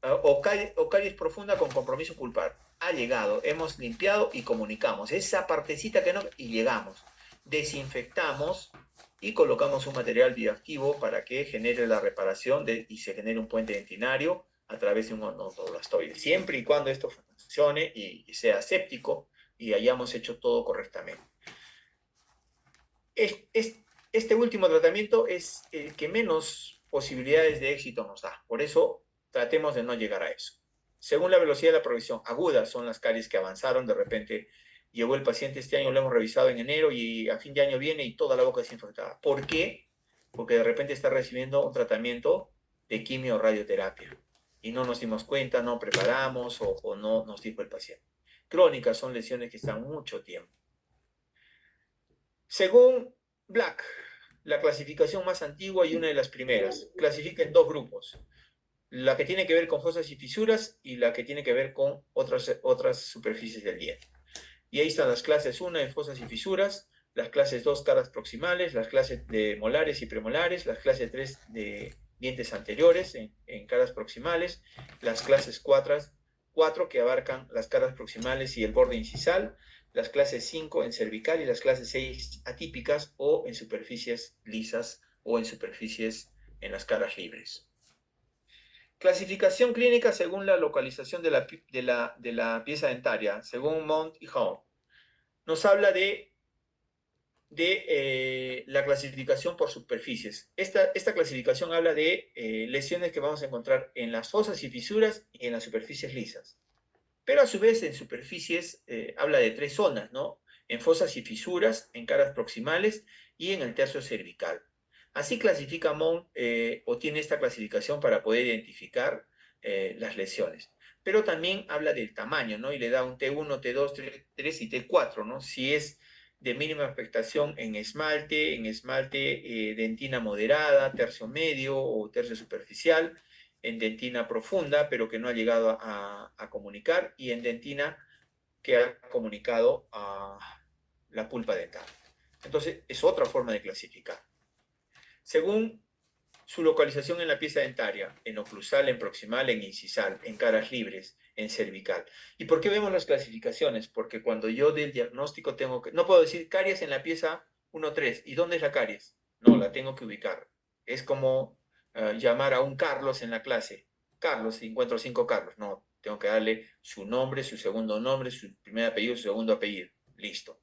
o caries profunda con compromiso pulpar. Ha llegado, hemos limpiado y comunicamos. Esa partecita que no, y llegamos. Desinfectamos y colocamos un material bioactivo para que genere la reparación y se genere un puente dentinario a través de un odontoblastoide. Siempre y cuando esto funcione y sea séptico y hayamos hecho todo correctamente. Este último tratamiento es el que menos posibilidades de éxito nos da. Por eso tratemos de no llegar a eso. Según la velocidad de la progresión, agudas son las caries que avanzaron. De repente llegó el paciente este año, lo hemos revisado en enero y a fin de año viene y toda la boca desinfectada. ¿Por qué? Porque de repente está recibiendo un tratamiento de quimio o radioterapia y no nos dimos cuenta, no preparamos o no nos dijo el paciente. Crónicas son lesiones que están mucho tiempo. Según Black, la clasificación más antigua y una de las primeras, clasifica en 2 grupos. La que tiene que ver con fosas y fisuras y la que tiene que ver con otras superficies del diente. Y ahí están las clases 1 en fosas y fisuras, las clases 2 caras proximales, las clases de molares y premolares, las clases 3 de dientes anteriores en caras proximales, las clases 4 que abarcan las caras proximales y el borde incisal, las clases 5 en cervical y las clases 6 atípicas o en superficies lisas o en superficies en las caras libres. Clasificación clínica según la localización de la pieza dentaria, según Mount y Hall. Nos habla de la clasificación por superficies. Esta clasificación habla de lesiones que vamos a encontrar en las fosas y fisuras y en las superficies lisas. Pero a su vez en superficies habla de 3 zonas, ¿no? En fosas y fisuras, en caras proximales y en el tercio cervical. Así clasifica Mount o tiene esta clasificación para poder identificar las lesiones. Pero también habla del tamaño, ¿no? Y le da un T1, T2, T3 y T4, ¿no? Si es de mínima afectación en esmalte dentina moderada, tercio medio o tercio superficial, en dentina profunda, pero que no ha llegado a comunicar, y en dentina que ha comunicado a la pulpa dental. Entonces, es otra forma de clasificar. Según su localización en la pieza dentaria, en oclusal, en proximal, en incisal, en caras libres, en cervical. ¿Y por qué vemos las clasificaciones? Porque cuando yo del diagnóstico no puedo decir caries en la pieza 1-3. ¿Y dónde es la caries? No, la tengo que ubicar. Es como llamar a un Carlos en la clase. Carlos, si encuentro 5 Carlos. No, tengo que darle su nombre, su segundo nombre, su primer apellido, su segundo apellido. Listo.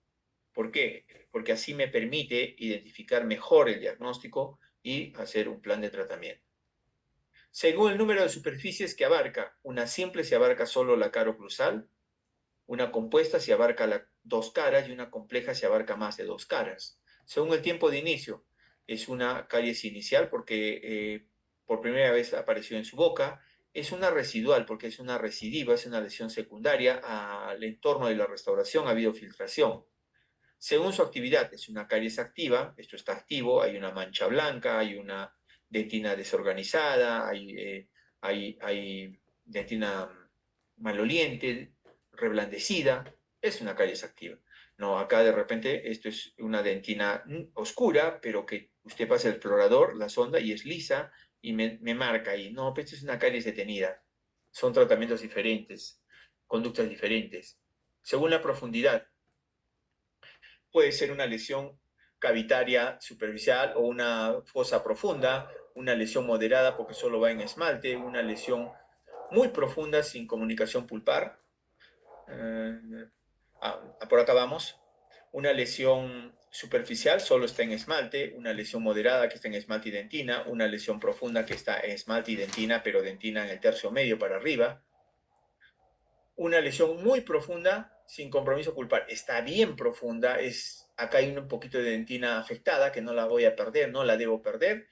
¿Por qué? Porque así me permite identificar mejor el diagnóstico y hacer un plan de tratamiento. Según el número de superficies que abarca, una simple se abarca solo la cara oclusal, una compuesta se abarca las 2 caras y una compleja se abarca más de 2 caras. Según el tiempo de inicio, es una caries inicial porque por primera vez apareció en su boca, es una residual porque es una recidiva, es una lesión secundaria al entorno de la restauración, ha habido filtración. Según su actividad, es una caries activa, esto está activo, hay una mancha blanca, hay una dentina desorganizada, hay dentina maloliente, reblandecida, es una caries activa. No, acá de repente esto es una dentina oscura, pero que usted pasa el explorador, la sonda, y es lisa, y me marca ahí. No, pero esto es una caries detenida. Son tratamientos diferentes, conductas diferentes. Según la profundidad, puede ser una lesión cavitaria superficial o una fosa profunda, una lesión moderada porque solo va en esmalte, una lesión muy profunda sin comunicación pulpar. Por acá vamos. Una lesión superficial solo está en esmalte, una lesión moderada que está en esmalte y dentina, una lesión profunda que está en esmalte y dentina, pero dentina en el tercio medio para arriba. Una lesión muy profunda sin compromiso pulpar. Está bien profunda, acá hay un poquito de dentina afectada que no la voy a perder, no la debo perder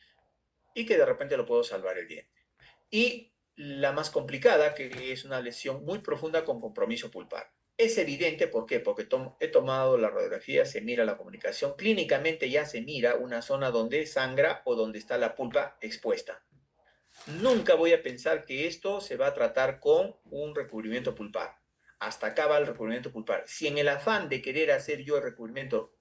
y que de repente lo puedo salvar el diente. Y la más complicada, que es una lesión muy profunda con compromiso pulpar. Es evidente, ¿por qué? Porque he tomado la radiografía, se mira la comunicación, clínicamente ya se mira una zona donde sangra o donde está la pulpa expuesta. Nunca voy a pensar que esto se va a tratar con un recubrimiento pulpar. Hasta acá va el recubrimiento pulpar. Si en el afán de querer hacer yo el recubrimiento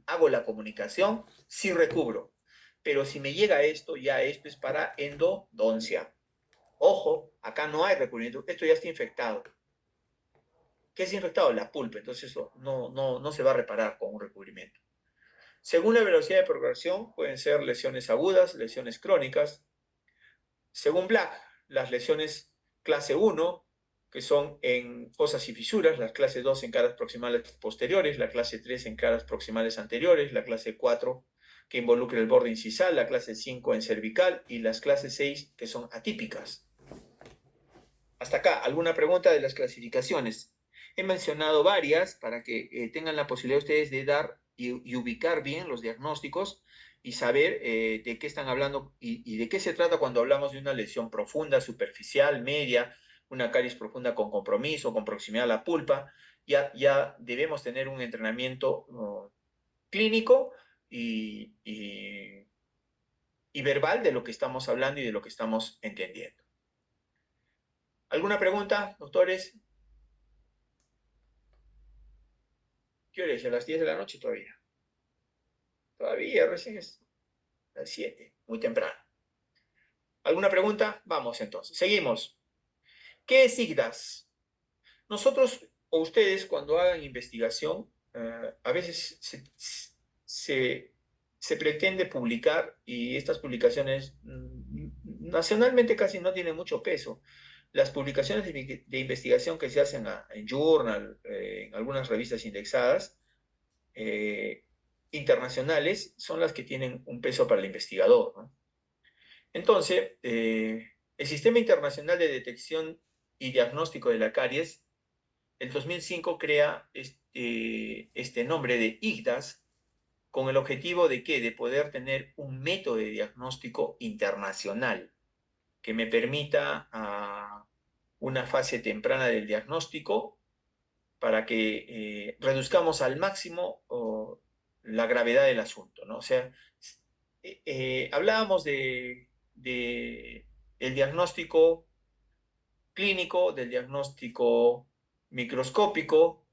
hago la comunicación, sí recubro. Pero si me llega esto, ya esto es para endodoncia. Ojo, acá no hay recubrimiento, esto ya está infectado. ¿Qué es infectado? La pulpa, entonces eso no se va a reparar con un recubrimiento. Según la velocidad de progresión, pueden ser lesiones agudas, lesiones crónicas. Según Black, las lesiones clase 1, que son en fosas y fisuras, las clase 2 en caras proximales posteriores, la clase 3 en caras proximales anteriores, la clase 4 que involucra el borde incisal, la clase 5 en cervical y las clases 6 que son atípicas. Hasta acá, ¿alguna pregunta de las clasificaciones? He mencionado varias para que tengan la posibilidad ustedes de dar y ubicar bien los diagnósticos y saber de qué están hablando y de qué se trata cuando hablamos de una lesión profunda, superficial, media, una caries profunda con compromiso, con proximidad a la pulpa. Ya debemos tener un entrenamiento clínico y verbal de lo que estamos hablando y de lo que estamos entendiendo. ¿Alguna pregunta, doctores? ¿Qué hora es? ¿A las 10 de la noche todavía? Todavía, recién es las 7, muy temprano. ¿Alguna pregunta? Vamos entonces, seguimos. ¿Qué es IGDAS? Nosotros o ustedes cuando hagan investigación, a veces se pretende publicar y estas publicaciones nacionalmente casi no tienen mucho peso. Las publicaciones de investigación que se hacen en Journal, en algunas revistas indexadas, internacionales son las que tienen un peso para el investigador, ¿no? Entonces, el Sistema Internacional de Detección y Diagnóstico de la Caries, en 2005 crea este nombre de IGDAS con el objetivo de ¿qué? De poder tener un método de diagnóstico internacional que me permita una fase temprana del diagnóstico para que reduzcamos al máximo la gravedad del asunto, ¿no? O sea, hablábamos el diagnóstico clínico, del diagnóstico microscópico,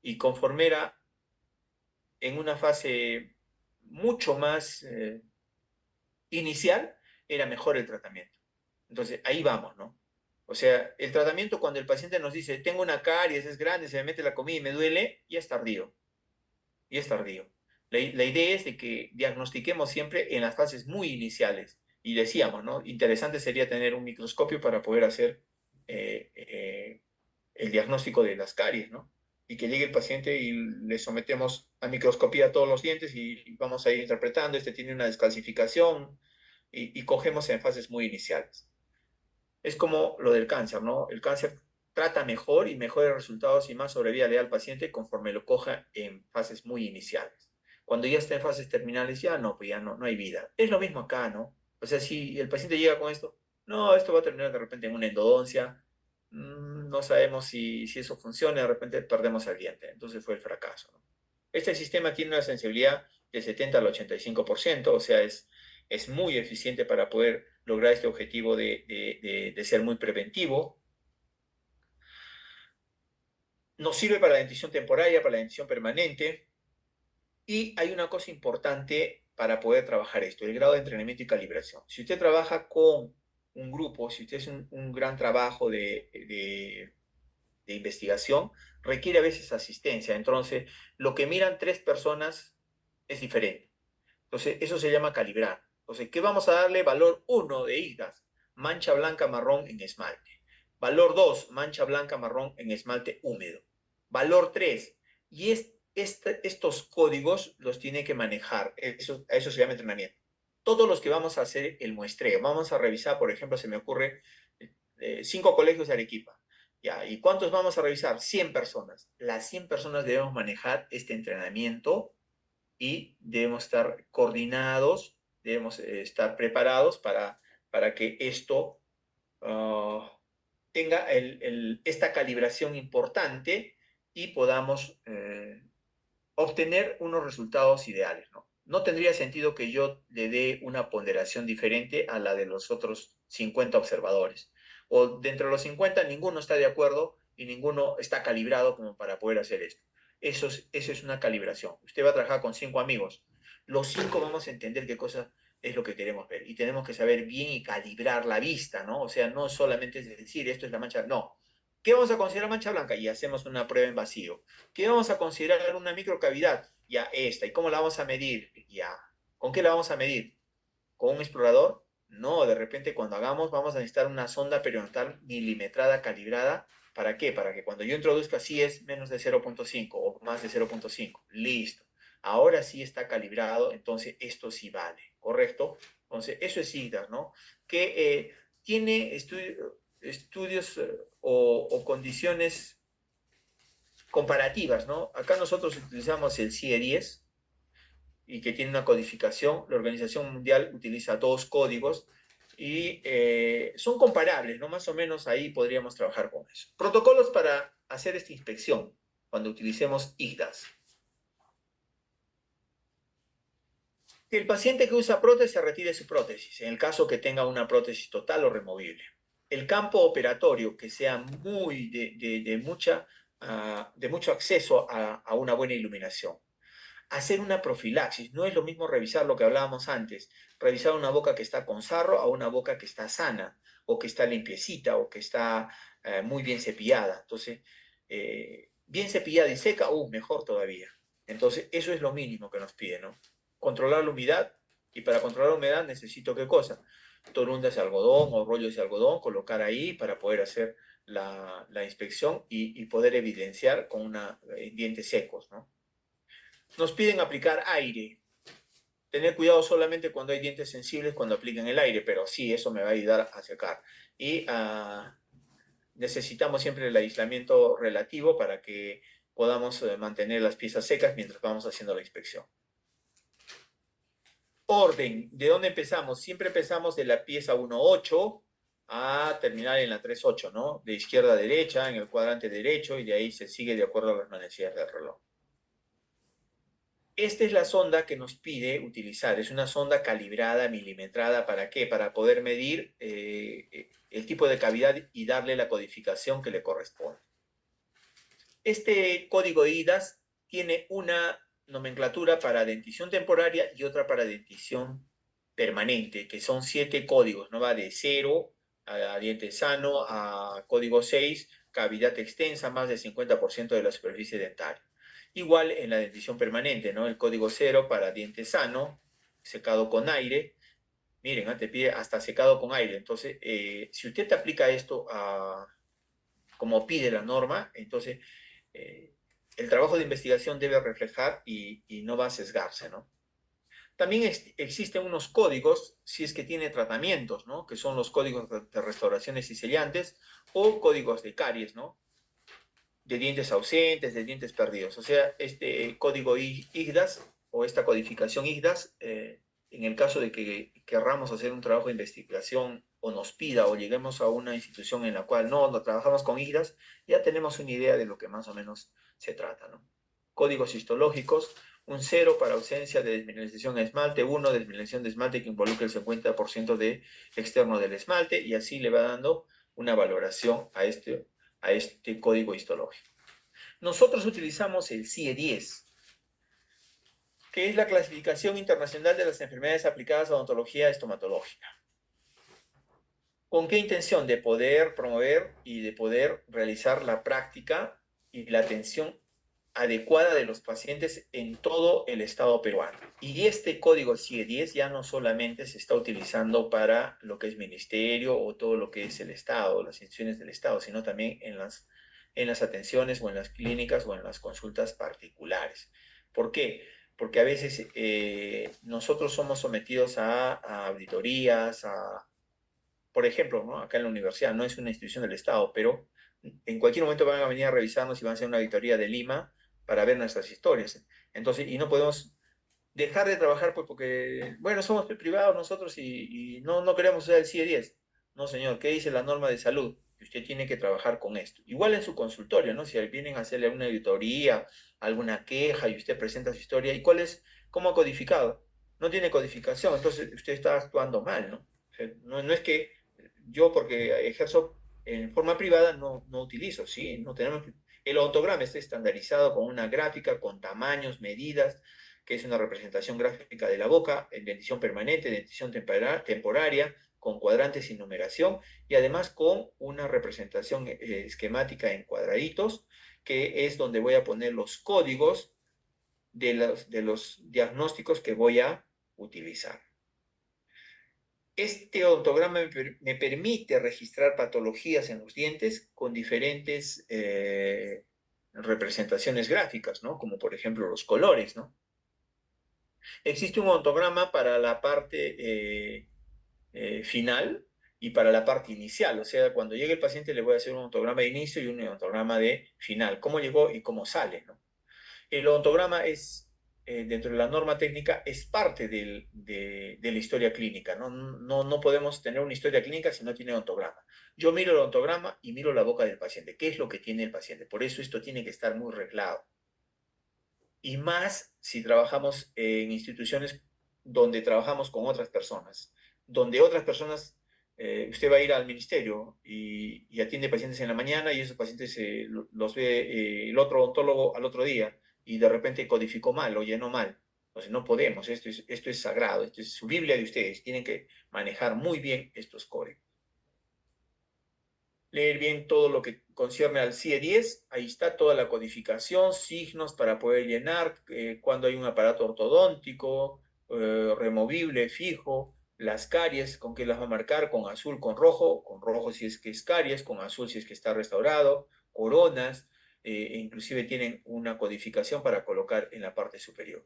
y conforme era en una fase mucho más inicial, era mejor el tratamiento. Entonces, ahí vamos, ¿no? O sea, el tratamiento cuando el paciente nos dice, tengo una caries, es grande, se me mete la comida y me duele, ya es tardío. Y es tardío. La idea es de que diagnostiquemos siempre en las fases muy iniciales. Y decíamos, ¿no? Interesante sería tener un microscopio para poder hacer el diagnóstico de las caries, ¿no? Y que llegue el paciente y le sometemos a microscopía todos los dientes y vamos a ir interpretando, este tiene una descalcificación y cogemos en fases muy iniciales. Es como lo del cáncer, ¿no? El cáncer trata mejor y mejores resultados y más sobrevida le da al paciente conforme lo coja en fases muy iniciales. Cuando ya está en fases terminales, ya no, pues ya no hay vida. Es lo mismo acá, ¿no? O sea, si el paciente llega con esto, no, esto va a terminar de repente en una endodoncia, no sabemos si eso funciona, de repente perdemos el diente. Entonces fue el fracaso, ¿no? Este sistema tiene una sensibilidad de 70 al 85%, o sea, es muy eficiente para poder lograr este objetivo de ser muy preventivo. Nos sirve para la dentición temporaria, para la dentición permanente. Y hay una cosa importante para poder trabajar esto, el grado de entrenamiento y calibración. Si usted trabaja con un grupo, si usted es un gran trabajo de de investigación requiere a veces asistencia. Entonces, lo que miran 3 personas es diferente. Entonces, eso se llama calibrar. Entonces, ¿qué vamos a darle? Valor 1 de IGDAS, mancha blanca marrón en esmalte. Valor 2, mancha blanca marrón en esmalte húmedo. Valor 3, y estos códigos los tiene que manejar. A eso se llama entrenamiento. Todos los que vamos a hacer el muestreo, vamos a revisar, por ejemplo, se me ocurre 5 colegios de Arequipa. Ya, ¿y cuántos vamos a revisar? 100 personas. Las 100 personas debemos manejar este entrenamiento y debemos estar coordinados, debemos estar preparados para que esto tenga esta calibración importante y podamos obtener unos resultados ideales, ¿no? No tendría sentido que yo le dé una ponderación diferente a la de los otros 50 observadores. O dentro de los 50 ninguno está de acuerdo y ninguno está calibrado como para poder hacer esto. Eso es una calibración. Usted va a trabajar con 5 amigos. Los 5 vamos a entender qué cosa es lo que queremos ver. Y tenemos que saber bien y calibrar la vista, ¿no? O sea, no solamente es decir, esto es la mancha, no. ¿Qué vamos a considerar mancha blanca? Y hacemos una prueba en vacío. ¿Qué vamos a considerar una microcavidad? Ya esta. ¿Y cómo la vamos a medir? Ya. ¿Con qué la vamos a medir? ¿Con un explorador? No, de repente cuando hagamos vamos a necesitar una sonda periodontal milimetrada, calibrada. ¿Para qué? Para que cuando yo introduzca sí es menos de 0.5 o más de 0.5. Listo. Ahora sí está calibrado, entonces esto sí vale, ¿correcto? Entonces eso es IGDAS, ¿no? Que tiene estudios o condiciones comparativas, ¿no? Acá nosotros utilizamos el CIE-10 y que tiene una codificación. La Organización Mundial utiliza 2 códigos y son comparables, ¿no? Más o menos ahí podríamos trabajar con eso. Protocolos para hacer esta inspección cuando utilicemos IGDAS. Que el paciente que usa prótesis retire su prótesis, en el caso que tenga una prótesis total o removible. El campo operatorio que sea muy de mucho acceso a una buena iluminación. Hacer una profilaxis, no es lo mismo revisar lo que hablábamos antes, revisar una boca que está con sarro a una boca que está sana, o que está limpiecita, o que está muy bien cepillada. Entonces, bien cepillada y seca, mejor todavía. Entonces, eso es lo mínimo que nos pide, ¿no? Controlar la humedad, y para controlar la humedad necesito ¿qué cosa? Torundas de algodón o rollos de algodón, colocar ahí para poder hacer la inspección y poder evidenciar con dientes secos, ¿no? Nos piden aplicar aire. Tener cuidado solamente cuando hay dientes sensibles, cuando apliquen el aire, pero sí, eso me va a ayudar a secar. Y necesitamos siempre el aislamiento relativo para que podamos mantener las piezas secas mientras vamos haciendo la inspección. Orden, ¿de dónde empezamos? Siempre empezamos de la pieza 1.8 a terminar en la 3.8, ¿no? De izquierda a derecha, en el cuadrante derecho, y de ahí se sigue de acuerdo a las necesidades del reloj. Esta es la sonda que nos pide utilizar. Es una sonda calibrada, milimetrada. ¿Para qué? Para poder medir el tipo de cavidad y darle la codificación que le corresponde. Este código IDAS tiene una nomenclatura para dentición temporaria y otra para dentición permanente, que son 7 códigos, ¿no? Va de 0 a diente sano, a código 6, cavidad extensa, más del 50% de la superficie dental. Igual en la dentición permanente, ¿no? El código 0 para diente sano, secado con aire. Miren, te pide hasta secado con aire. Entonces, si usted te aplica esto como pide la norma, entonces el trabajo de investigación debe reflejar y no va a sesgarse, ¿no? También existen unos códigos, si es que tiene tratamientos, ¿no? Que son los códigos de restauraciones y sellantes o códigos de caries, ¿no? De dientes ausentes, de dientes perdidos. O sea, este código IGDAS o esta codificación IGDAS, en el caso de que querramos hacer un trabajo de investigación o nos pida o lleguemos a una institución en la cual no trabajamos con IGDAS, ya tenemos una idea de lo que más o menos se trata, ¿no? Códigos histológicos, un 0 para ausencia de desmineralización de esmalte, 1 desmineralización de esmalte que involucra el 50% de externo del esmalte, y así le va dando una valoración a este código histológico. Nosotros utilizamos el CIE-10, que es la clasificación internacional de las enfermedades aplicadas a odontología estomatológica. ¿Con qué intención? De poder promover y de poder realizar la práctica y la atención adecuada de los pacientes en todo el Estado peruano. Y este código CIE 10 ya no solamente se está utilizando para lo que es ministerio o todo lo que es el Estado, las instituciones del Estado, sino también en las atenciones o en las clínicas o en las consultas particulares. ¿Por qué? Porque a veces nosotros somos sometidos a auditorías, por ejemplo, ¿no? Acá en la universidad, no es una institución del Estado, pero en cualquier momento van a venir a revisarnos y van a hacer una auditoría de Lima para ver nuestras historias. Entonces, y no podemos dejar de trabajar pues porque, bueno, somos privados nosotros y no queremos usar el CIE 10. No, señor, ¿qué dice la norma de salud? Que usted tiene que trabajar con esto. Igual en su consultorio, ¿no? Si vienen a hacerle una auditoría, alguna queja y usted presenta su historia, ¿y cuál es? ¿Cómo ha codificado? No tiene codificación, entonces usted está actuando mal, ¿no? O sea, no es que yo porque ejerzo en forma privada no utilizo, ¿sí? No tenemos, el autograma está estandarizado con una gráfica, con tamaños, medidas, que es una representación gráfica de la boca, en dentición permanente, dentición temporaria, con cuadrantes y numeración, y además con una representación esquemática en cuadraditos, que es donde voy a poner los códigos de los diagnósticos que voy a utilizar. Este ontograma me permite registrar patologías en los dientes con diferentes representaciones gráficas, ¿no? Como por ejemplo los colores, ¿no? Existe un ontograma para la parte final y para la parte inicial. O sea, cuando llegue el paciente le voy a hacer un ontograma de inicio y un ontograma de final. Cómo llegó y cómo sale, ¿no? El ontograma es, dentro de la norma técnica, es parte de la historia clínica. No podemos tener una historia clínica si no tiene ontograma. Yo miro el ontograma y miro la boca del paciente. ¿Qué es lo que tiene el paciente? Por eso esto tiene que estar muy reglado. Y más si trabajamos en instituciones donde trabajamos con otras personas, donde otras personas, usted va a ir al ministerio y atiende pacientes en la mañana y esos pacientes los ve el otro odontólogo al otro día y de repente codificó mal o llenó mal. Entonces no podemos, esto es sagrado, esto es su Biblia de ustedes, tienen que manejar muy bien estos códigos. Leer bien todo lo que concierne al CIE 10, ahí está toda la codificación, signos para poder llenar, cuando hay un aparato ortodóntico, removible, fijo, las caries, con qué las va a marcar, con azul, con rojo si es que es caries, con azul si es que está restaurado, coronas, e inclusive tienen una codificación para colocar en la parte superior.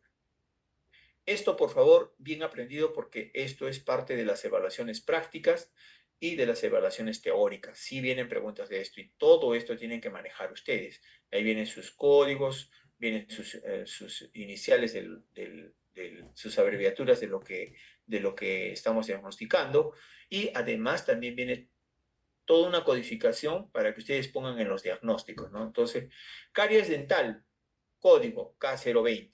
Esto, por favor, bien aprendido porque esto es parte de las evaluaciones prácticas y de las evaluaciones teóricas. Sí vienen preguntas de esto y todo esto tienen que manejar ustedes. Ahí vienen sus códigos, vienen sus iniciales, sus abreviaturas de lo que estamos diagnosticando y además también viene toda una codificación para que ustedes pongan en los diagnósticos, ¿no? Entonces, caries dental, código K020.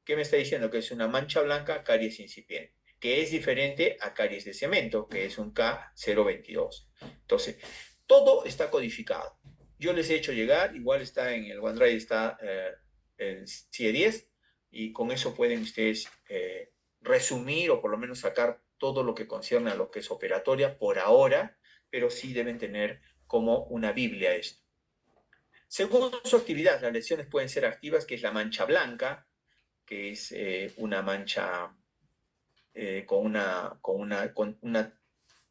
¿Qué me está diciendo? Que es una mancha blanca, caries incipiente, que es diferente a caries de cemento, que es un K022. Entonces, todo está codificado. Yo les he hecho llegar, igual está en el OneDrive, está el CIE 10, y con eso pueden ustedes resumir o por lo menos sacar todo lo que concierne a lo que es operatoria por ahora, pero sí deben tener como una Biblia esto. Según su actividad, las lesiones pueden ser activas, que es la mancha blanca, que es una mancha con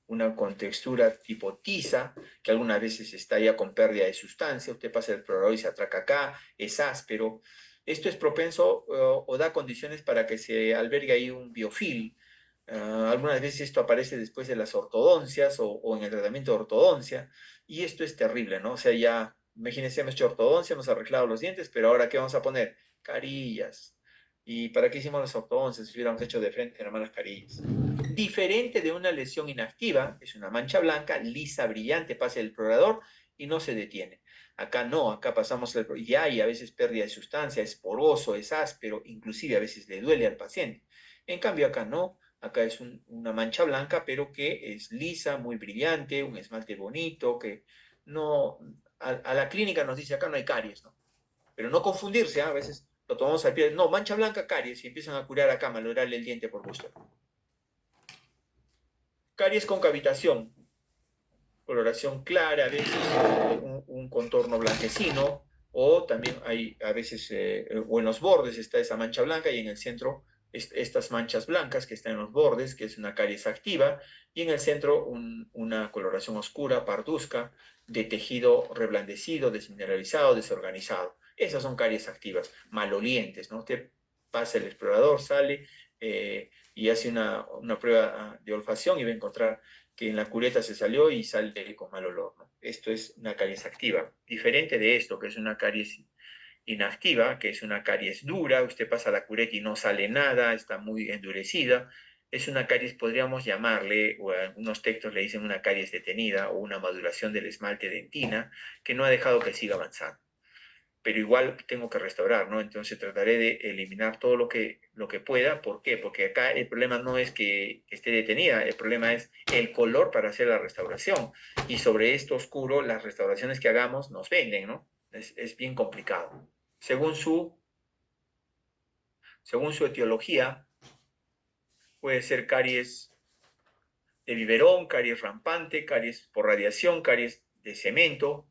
una contextura tipo tiza, que algunas veces está ya con pérdida de sustancia, usted pasa el explorador y se atraca acá, es áspero. Esto es propenso o da condiciones para que se albergue ahí un biofil. Algunas veces esto aparece después de las ortodoncias o en el tratamiento de ortodoncia, y esto es terrible, ¿no? O sea, ya, imagínense, hemos hecho ortodoncia, hemos arreglado los dientes, pero ahora, ¿qué vamos a poner? Carillas. ¿Y para qué hicimos las ortodoncias si hubiéramos hecho de frente nada más las carillas? Diferente de una lesión inactiva, es una mancha blanca, lisa, brillante, pasa el explorador y no se detiene. Acá no, acá pasamos y hay a veces pérdida de sustancia, es poroso, es áspero, inclusive a veces le duele al paciente. En cambio acá no, acá es una mancha blanca, pero que es lisa, muy brillante, un esmalte bonito, que no, a la clínica nos dice acá no hay caries, ¿no? Pero no confundirse, a veces lo tomamos al pie, no, mancha blanca, caries, y empiezan a curar acá, malograrle el diente por gusto. Caries con cavitación. coloración clara, a veces un contorno blanquecino, o también hay a veces, o en los bordes está esa mancha blanca y en el centro estas manchas blancas que están en los bordes, que es una caries activa, y en el centro una coloración oscura, parduzca, de tejido reblandecido, desmineralizado, desorganizado. Esas son caries activas, malolientes, ¿no? Usted pasa el explorador, sale y hace una prueba de olfacción y va a encontrar que en la cureta se salió y sale con mal olor, ¿no? Esto es una caries activa. Diferente de esto, que es una caries inactiva, que es una caries dura, usted pasa la cureta y no sale nada, está muy endurecida. Es una caries, podríamos llamarle, o algunos textos le dicen una caries detenida o una maduración del esmalte dentina, que no ha dejado que siga avanzando. Pero igual tengo que restaurar, ¿no? Entonces trataré de eliminar todo lo que pueda. ¿Por qué? Porque acá el problema no es que esté detenida, el problema es el color para hacer la restauración. Y sobre esto oscuro, las restauraciones que hagamos nos venden, ¿no? Es bien complicado. Según su etiología, puede ser caries de biberón, caries rampante, caries por radiación, caries de cemento.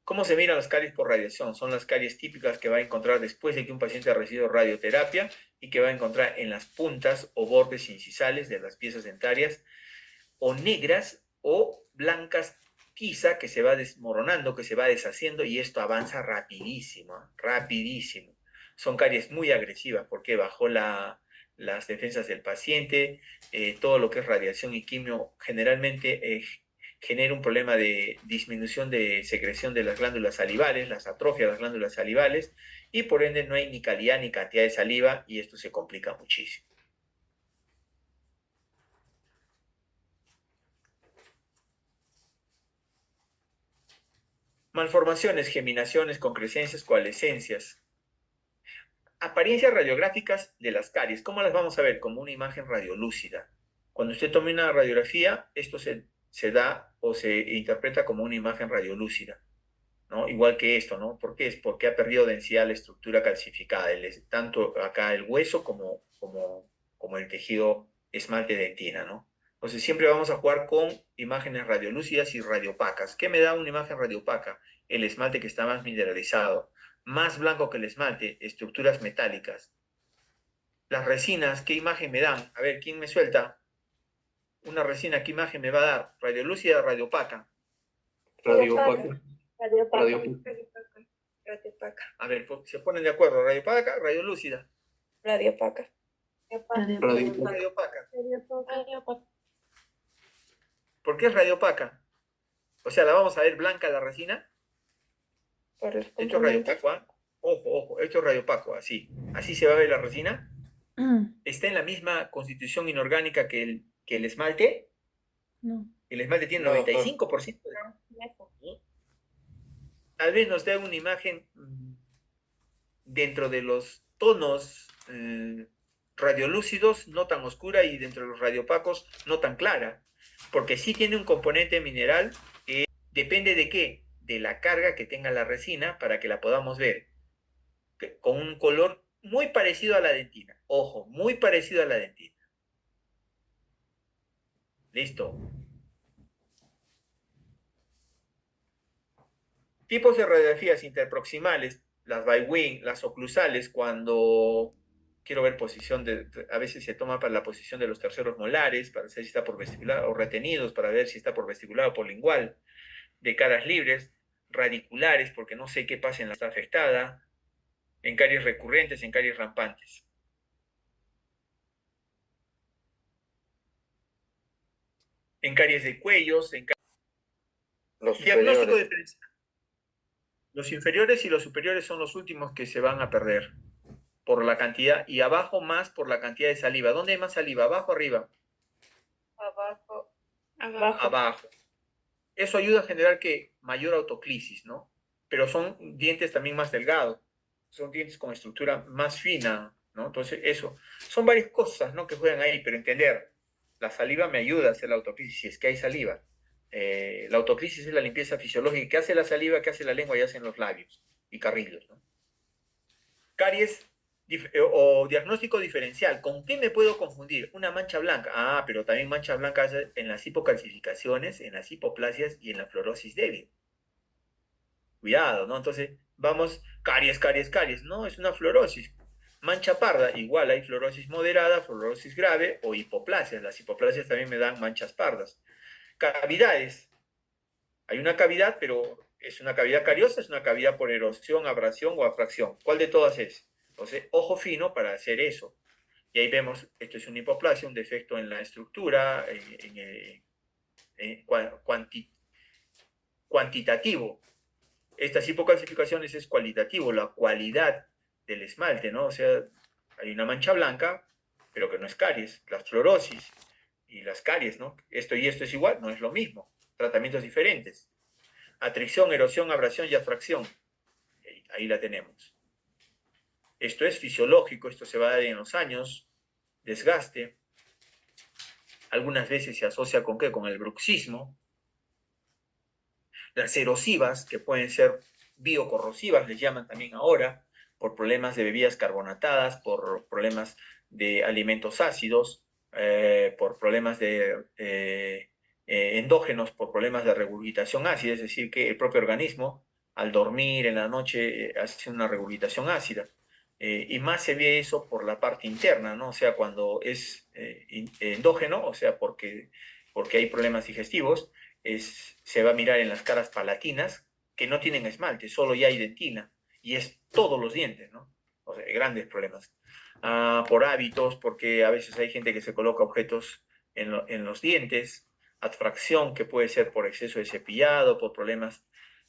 ¿Cómo se miran las caries por radiación? Son las caries típicas que va a encontrar después de que un paciente ha recibido radioterapia y que va a encontrar en las puntas o bordes incisales de las piezas dentarias, o negras o blancas tiza, que se va desmoronando, que se va deshaciendo, y esto avanza rapidísimo, rapidísimo. Son caries muy agresivas porque bajo las defensas del paciente, todo lo que es radiación y quimio generalmente genera un problema de disminución de secreción de las glándulas salivales, las atrofias de las glándulas salivales, y por ende no hay ni calidad ni cantidad de saliva, y esto se complica muchísimo. Malformaciones, geminaciones, concrescencias, coalescencias. Apariencias radiográficas de las caries. ¿Cómo las vamos a ver? Como una imagen radiolúcida. Cuando usted tome una radiografía, esto se da o se interpreta como una imagen radiolúcida, ¿no? Igual que esto, ¿no? ¿Por qué? Es porque ha perdido densidad la estructura calcificada, tanto acá el hueso como el tejido esmalte dentina, ¿no? Entonces siempre vamos a jugar con imágenes radiolúcidas y radiopacas. ¿Qué me da una imagen radiopaca? El esmalte que está más mineralizado, más blanco que el esmalte, estructuras metálicas. Las resinas, ¿qué imagen me dan? A ver, ¿quién me suelta? Una resina, ¿qué imagen me va a dar? ¿Radiolúcida o radiopaca? Radiopaca. Radiopaca. A ver, se ponen de acuerdo. ¿Radiopaca, radiolúcida? Radiopaca. Radiopaca. ¿Por qué es radiopaca? O sea, ¿la vamos a ver blanca la resina? Por los Esto es componentes. radiopaco, ¿ah? Ojo, ojo, esto es radiopaco, así. Así se va a ver la resina. ¿Está en la misma constitución inorgánica que el esmalte? No. El esmalte tiene No, 95%. Tal vez nos dé una imagen dentro de los tonos radiolúcidos, no tan oscura, y dentro de los radiopacos, no tan clara. Porque sí tiene un componente mineral que depende de qué, de la carga que tenga la resina para que la podamos ver. Con un color muy parecido a la dentina. Ojo, muy parecido a la dentina. Listo. Tipos de radiografías interproximales, las Bywin, las oclusales, cuando quiero ver posición a veces se toma para la posición de los terceros molares, para saber si está por vestibular, o retenidos, para ver si está por vestibular o por lingual, de caras libres, radiculares, porque no sé qué pasa en la está afectada, en caries recurrentes, en caries rampantes. En caries de cuellos, Los diagnóstico superiores. diferencial. Los inferiores y los superiores son los últimos que se van a perder por la cantidad, y abajo más por la cantidad de saliva. ¿Dónde hay más saliva? ¿Abajo o arriba? Abajo. Abajo. Eso ayuda a generar mayor autoclisis, ¿no? Pero son dientes también más delgados, son dientes con estructura más fina, ¿no? Entonces, eso. Son varias cosas, ¿no?, que juegan ahí, pero entender, la saliva me ayuda a hacer la autoclisis, si es que hay saliva. La autoclisis es la limpieza fisiológica. ¿Qué hace la saliva? ¿Qué hace la lengua? Y hacen los labios y carrillos, ¿no? Caries o diagnóstico diferencial. ¿Con qué me puedo confundir? Una mancha blanca. Ah, pero también manchas blancas en las hipocalcificaciones, en las hipoplasias y en la fluorosis débil. Cuidado, ¿no? Entonces, vamos, caries, caries, caries. No, es una fluorosis. Mancha parda, igual hay fluorosis moderada, fluorosis grave o hipoplasias. Las hipoplasias también me dan manchas pardas. Cavidades. Hay una cavidad, pero ¿es una cavidad cariosa? ¿Es una cavidad por erosión, abrasión o afracción? ¿Cuál de todas es? Entonces, ojo fino para hacer eso. Y ahí vemos, esto es una hipoplasia, un defecto en la estructura, cuantitativo. Estas hipocalcificaciones es cualitativo, la cualidad del esmalte, ¿no? O sea, hay una mancha blanca, pero que no es caries. Las fluorosis y las caries, ¿no? Esto y esto es igual, no es lo mismo. Tratamientos diferentes. Atricción, erosión, abrasión y afracción. Ahí la tenemos. Esto es fisiológico, esto se va a dar en los años. Desgaste. Algunas veces se asocia con ¿qué? Con el bruxismo. Las erosivas, que pueden ser biocorrosivas, les llaman también ahora, por problemas de bebidas carbonatadas, por problemas de alimentos ácidos, por problemas de endógenos, por problemas de regurgitación ácida, es decir, que el propio organismo, al dormir en la noche, hace una regurgitación ácida. Y más se ve eso por la parte interna, ¿no? O sea, cuando es endógeno, o sea, porque hay problemas digestivos, se va a mirar en las caras palatinas que no tienen esmalte, solo ya hay dentina, y es todos los dientes, ¿no? O sea, grandes problemas. Por hábitos, porque a veces hay gente que se coloca objetos en los dientes, abfracción, que puede ser por exceso de cepillado, por problemas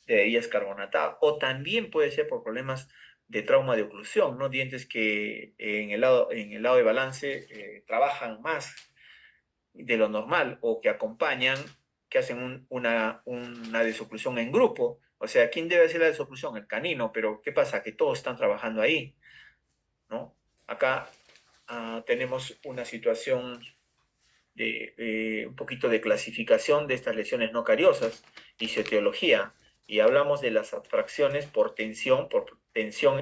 de bebidas carbonatadas, o también puede ser por problemas de trauma de oclusión, ¿no? Dientes que en el lado de balance trabajan más de lo normal o que acompañan, que hacen una desoclusión en grupo. O sea, ¿quién debe hacer la desoclusión? El canino, pero ¿qué pasa? Que todos están trabajando ahí, ¿no? Acá tenemos una situación de un poquito de clasificación de estas lesiones no cariosas y etiología. Y hablamos de las abfracciones por tensión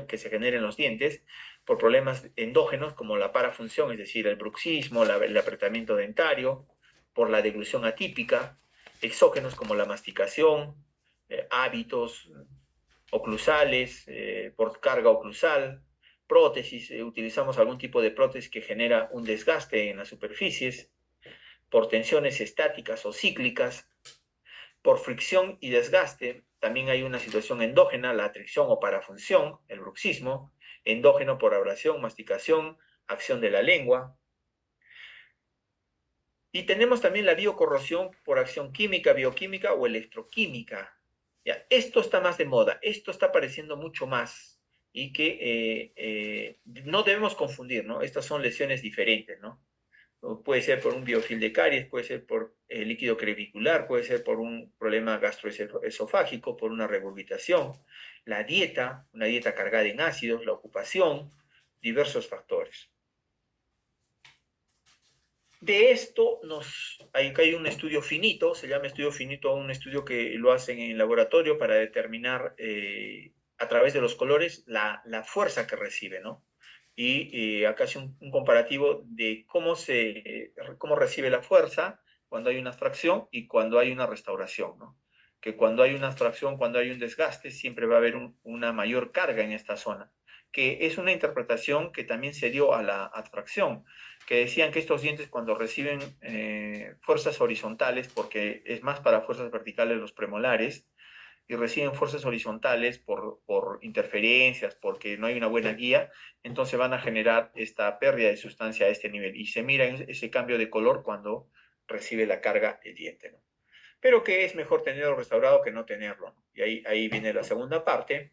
que se genera en los dientes, por problemas endógenos como la parafunción, es decir, el bruxismo, el apretamiento dentario, por la deglución atípica, exógenos como la masticación, hábitos oclusales, por carga oclusal, prótesis, utilizamos algún tipo de prótesis que genera un desgaste en las superficies, por tensiones estáticas o cíclicas, por fricción y desgaste. También hay una situación endógena, la atricción o parafunción, el bruxismo, endógeno por abrasión, masticación, acción de la lengua. Y tenemos también la biocorrosión por acción química, bioquímica o electroquímica. Ya, esto está más de moda, esto está apareciendo mucho más y que no debemos confundir, ¿no? Estas son lesiones diferentes, ¿no? Puede ser por un biofil de caries, puede ser por líquido crevicular, puede ser por un problema gastroesofágico, por una regurgitación, la dieta, una dieta cargada en ácidos, la ocupación, diversos factores. De esto hay un estudio finito, se llama estudio finito, un estudio que lo hacen en laboratorio para determinar a través de los colores la fuerza que recibe, ¿no? Y acá hace un comparativo de cómo recibe la fuerza cuando hay una abstracción y cuando hay una restauración, ¿no? Que cuando hay una abstracción, cuando hay un desgaste, siempre va a haber una mayor carga en esta zona, que es una interpretación que también se dio a la abstracción, que decían que estos dientes cuando reciben fuerzas horizontales, porque es más para fuerzas verticales los premolares, y reciben fuerzas horizontales por interferencias, porque no hay una buena guía, entonces van a generar esta pérdida de sustancia a este nivel. Y se mira ese cambio de color cuando recibe la carga el diente, ¿no? Pero que es mejor tenerlo restaurado que no tenerlo, ¿no? Y ahí viene la segunda parte,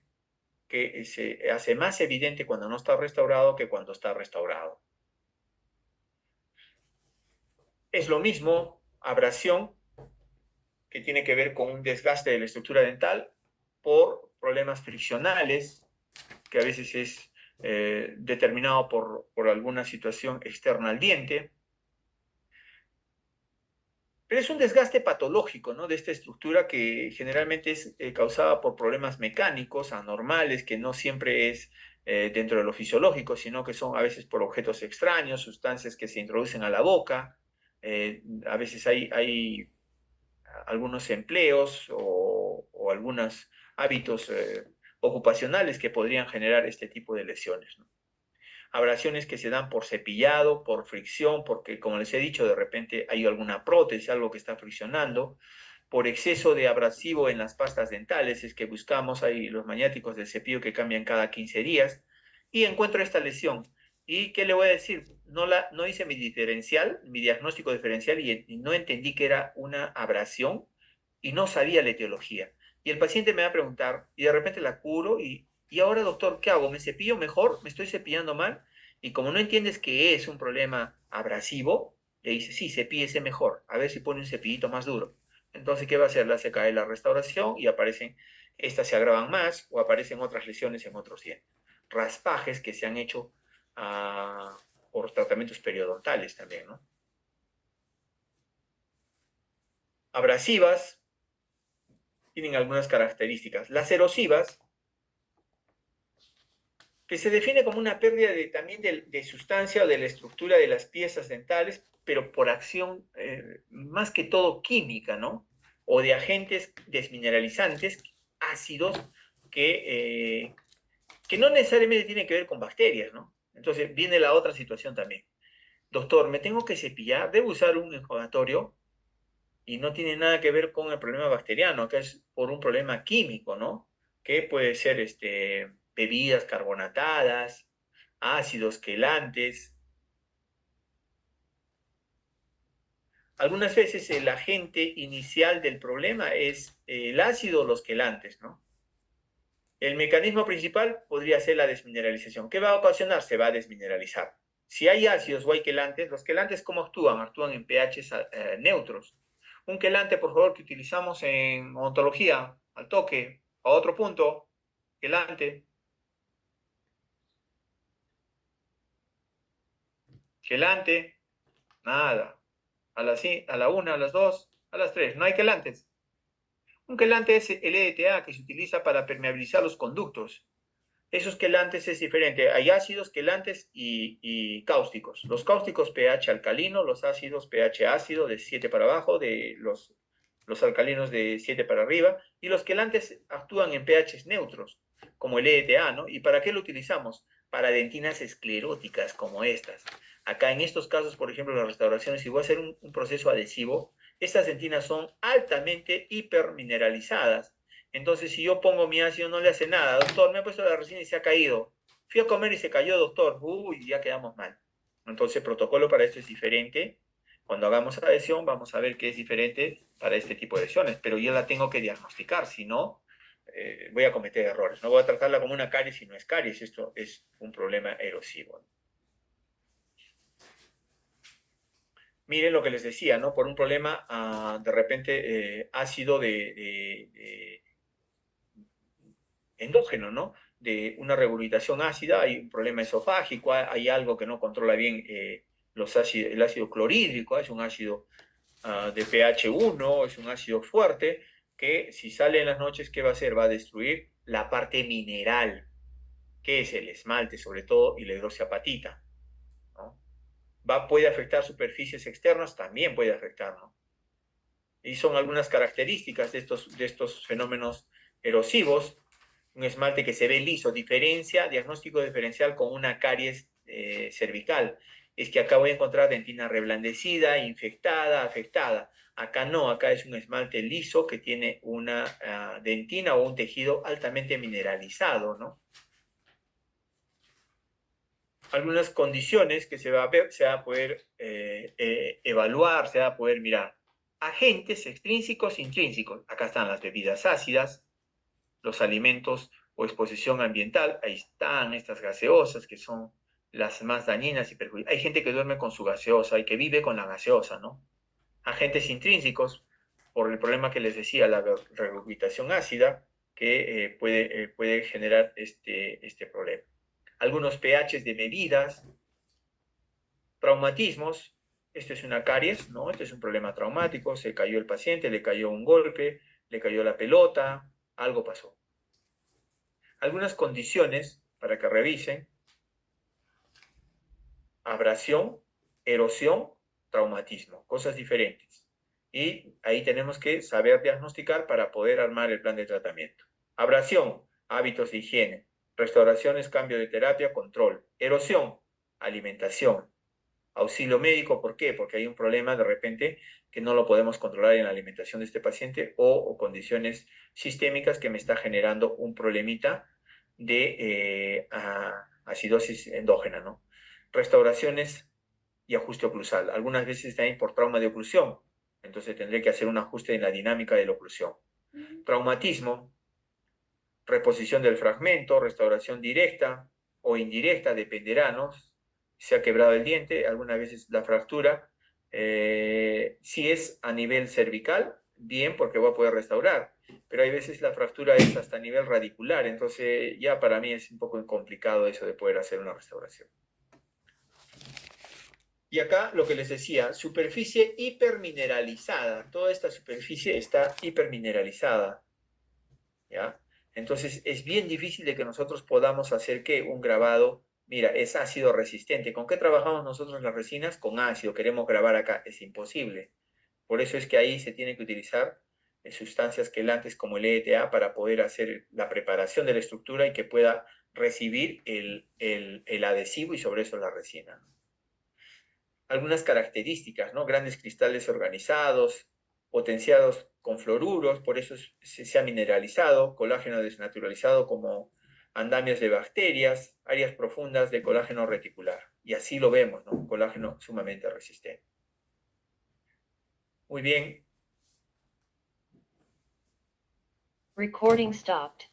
que se hace más evidente cuando no está restaurado que cuando está restaurado. Es lo mismo, abrasión, que tiene que ver con un desgaste de la estructura dental por problemas friccionales, que a veces es determinado por alguna situación externa al diente. Pero es un desgaste patológico, ¿no? De esta estructura que generalmente es causada por problemas mecánicos, anormales, que no siempre es dentro de lo fisiológico, sino que son a veces por objetos extraños, sustancias que se introducen a la boca. A veces hay algunos empleos o algunos hábitos ocupacionales que podrían generar este tipo de lesiones, ¿no? Abrasiones que se dan por cepillado, por fricción, porque como les he dicho, de repente hay alguna prótesis, algo que está friccionando, por exceso de abrasivo en las pastas dentales, es que buscamos ahí los maniáticos del cepillo que cambian cada 15 días, y encuentro esta lesión. ¿Y qué le voy a decir? No hice mi diferencial, mi diagnóstico diferencial, y no entendí que era una abrasión, y no sabía la etiología. Y el paciente me va a preguntar, y de repente la curo, y ahora, doctor, ¿qué hago? ¿Me cepillo mejor? ¿Me estoy cepillando mal? Y como no entiendes que es un problema abrasivo, le dice, sí, cepíllese mejor, a ver si pone un cepillito más duro. Entonces, ¿qué va a hacer? Le hace caer la restauración y aparecen, estas se agravan más o aparecen otras lesiones en otros dientes. Raspajes que se han hecho por tratamientos periodontales también, ¿no? Abrasivas tienen algunas características. Las erosivas, que se define como una pérdida también de sustancia o de la estructura de las piezas dentales, pero por acción más que todo química, ¿no? O de agentes desmineralizantes, ácidos, que no necesariamente tienen que ver con bacterias, ¿no? Entonces viene la otra situación también. Doctor, me tengo que cepillar, debo usar un enjuagatorio y no tiene nada que ver con el problema bacteriano, que es por un problema químico, ¿no? Que puede ser bebidas carbonatadas, ácidos quelantes. Algunas veces el agente inicial del problema es el ácido o los quelantes, ¿no? El mecanismo principal podría ser la desmineralización. ¿Qué va a ocasionar? Se va a desmineralizar. Si hay ácidos o hay quelantes, los quelantes, ¿cómo actúan? Actúan en pHs neutros. Un quelante, por favor, que utilizamos en odontología, al toque, a otro punto, quelante, quelante, nada. A la una, a las dos, a las tres, no hay quelantes. Un quelante es el EDTA que se utiliza para permeabilizar los conductos. Esos quelantes es diferente. Hay ácidos, quelantes y cáusticos. Los cáusticos pH alcalino, los ácidos pH ácido de 7 para abajo, los alcalinos de 7 para arriba, y los quelantes actúan en pHs neutros, como el EDTA, ¿no? ¿Y para qué lo utilizamos? Para dentinas escleróticas como estas. Acá en estos casos, por ejemplo, las restauraciones, si voy a hacer un proceso adhesivo, estas dentinas son altamente hipermineralizadas. Entonces, si yo pongo mi ácido, no le hace nada. Doctor, me ha puesto la resina y se ha caído. Fui a comer y se cayó, doctor. Uy, ya quedamos mal. Entonces, el protocolo para esto es diferente. Cuando hagamos adhesión, vamos a ver qué es diferente para este tipo de lesiones, pero yo la tengo que diagnosticar, si no, voy a cometer errores. No voy a tratarla como una caries si no es caries, esto es un problema erosivo. Miren lo que les decía, ¿no? Por un problema de repente ácido endógeno, ¿no? De una regurgitación ácida, hay un problema esofágico, hay algo que no controla bien el ácido clorhídrico, es un ácido de pH 1, es un ácido fuerte, que si sale en las noches, ¿qué va a hacer? Va a destruir la parte mineral, que es el esmalte sobre todo, y la hidroxiapatita, ¿no? Puede afectar superficies externas, también puede afectar, ¿no? Y son algunas características de estos fenómenos erosivos. Un esmalte que se ve liso, diagnóstico diferencial con una caries cervical. Es que acá voy a encontrar dentina reblandecida, infectada, afectada. Acá no, acá es un esmalte liso que tiene una dentina o un tejido altamente mineralizado, ¿no? Algunas condiciones que se va a ver, se va a poder evaluar, se va a poder mirar. Agentes extrínsecos e intrínsecos. Acá están las bebidas ácidas, los alimentos o exposición ambiental. Ahí están estas gaseosas que son las más dañinas y perjudiciales. Hay gente que duerme con su gaseosa y que vive con la gaseosa, ¿no? Agentes intrínsecos, por el problema que les decía, la regurgitación ácida, que puede generar este problema. Algunos pHs de bebidas, traumatismos. Esto es una caries, ¿no? Este es un problema traumático, se cayó el paciente, le cayó un golpe, le cayó la pelota, algo pasó. Algunas condiciones para que revisen. Abrasión, erosión, traumatismo, cosas diferentes. Y ahí tenemos que saber diagnosticar para poder armar el plan de tratamiento. Abrasión, hábitos de higiene. Restauraciones, cambio de terapia, control. Erosión, alimentación. Auxilio médico, ¿por qué? Porque hay un problema de repente que no lo podemos controlar en la alimentación de este paciente o condiciones sistémicas que me está generando un problemita de acidosis endógena, ¿no? Restauraciones y ajuste oclusal. Algunas veces también por trauma de oclusión, entonces tendré que hacer un ajuste en la dinámica de la oclusión. Traumatismo, reposición del fragmento, restauración directa o indirecta, dependerá, ¿no? Se ha quebrado el diente, algunas veces la fractura, si es a nivel cervical, bien, porque voy a poder restaurar, pero hay veces la fractura es hasta a nivel radicular, entonces ya para mí es un poco complicado eso de poder hacer una restauración. Y acá lo que les decía, superficie hipermineralizada, toda esta superficie está hipermineralizada, ¿ya? Entonces es bien difícil de que nosotros podamos hacer que un grabado, mira, es ácido resistente. ¿Con qué trabajamos nosotros las resinas? Con ácido, queremos grabar acá, es imposible. Por eso es que ahí se tiene que utilizar sustancias quelantes como el ETA para poder hacer la preparación de la estructura y que pueda recibir el adhesivo y sobre eso la resina. Algunas características, ¿no? Grandes cristales organizados, potenciados con fluoruros, por eso se ha mineralizado, colágeno desnaturalizado como andamios de bacterias, áreas profundas de colágeno reticular. Y así lo vemos, ¿no? Colágeno sumamente resistente. Muy bien. Recording stopped.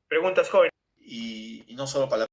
Preguntas, jóvenes. Y no solo para la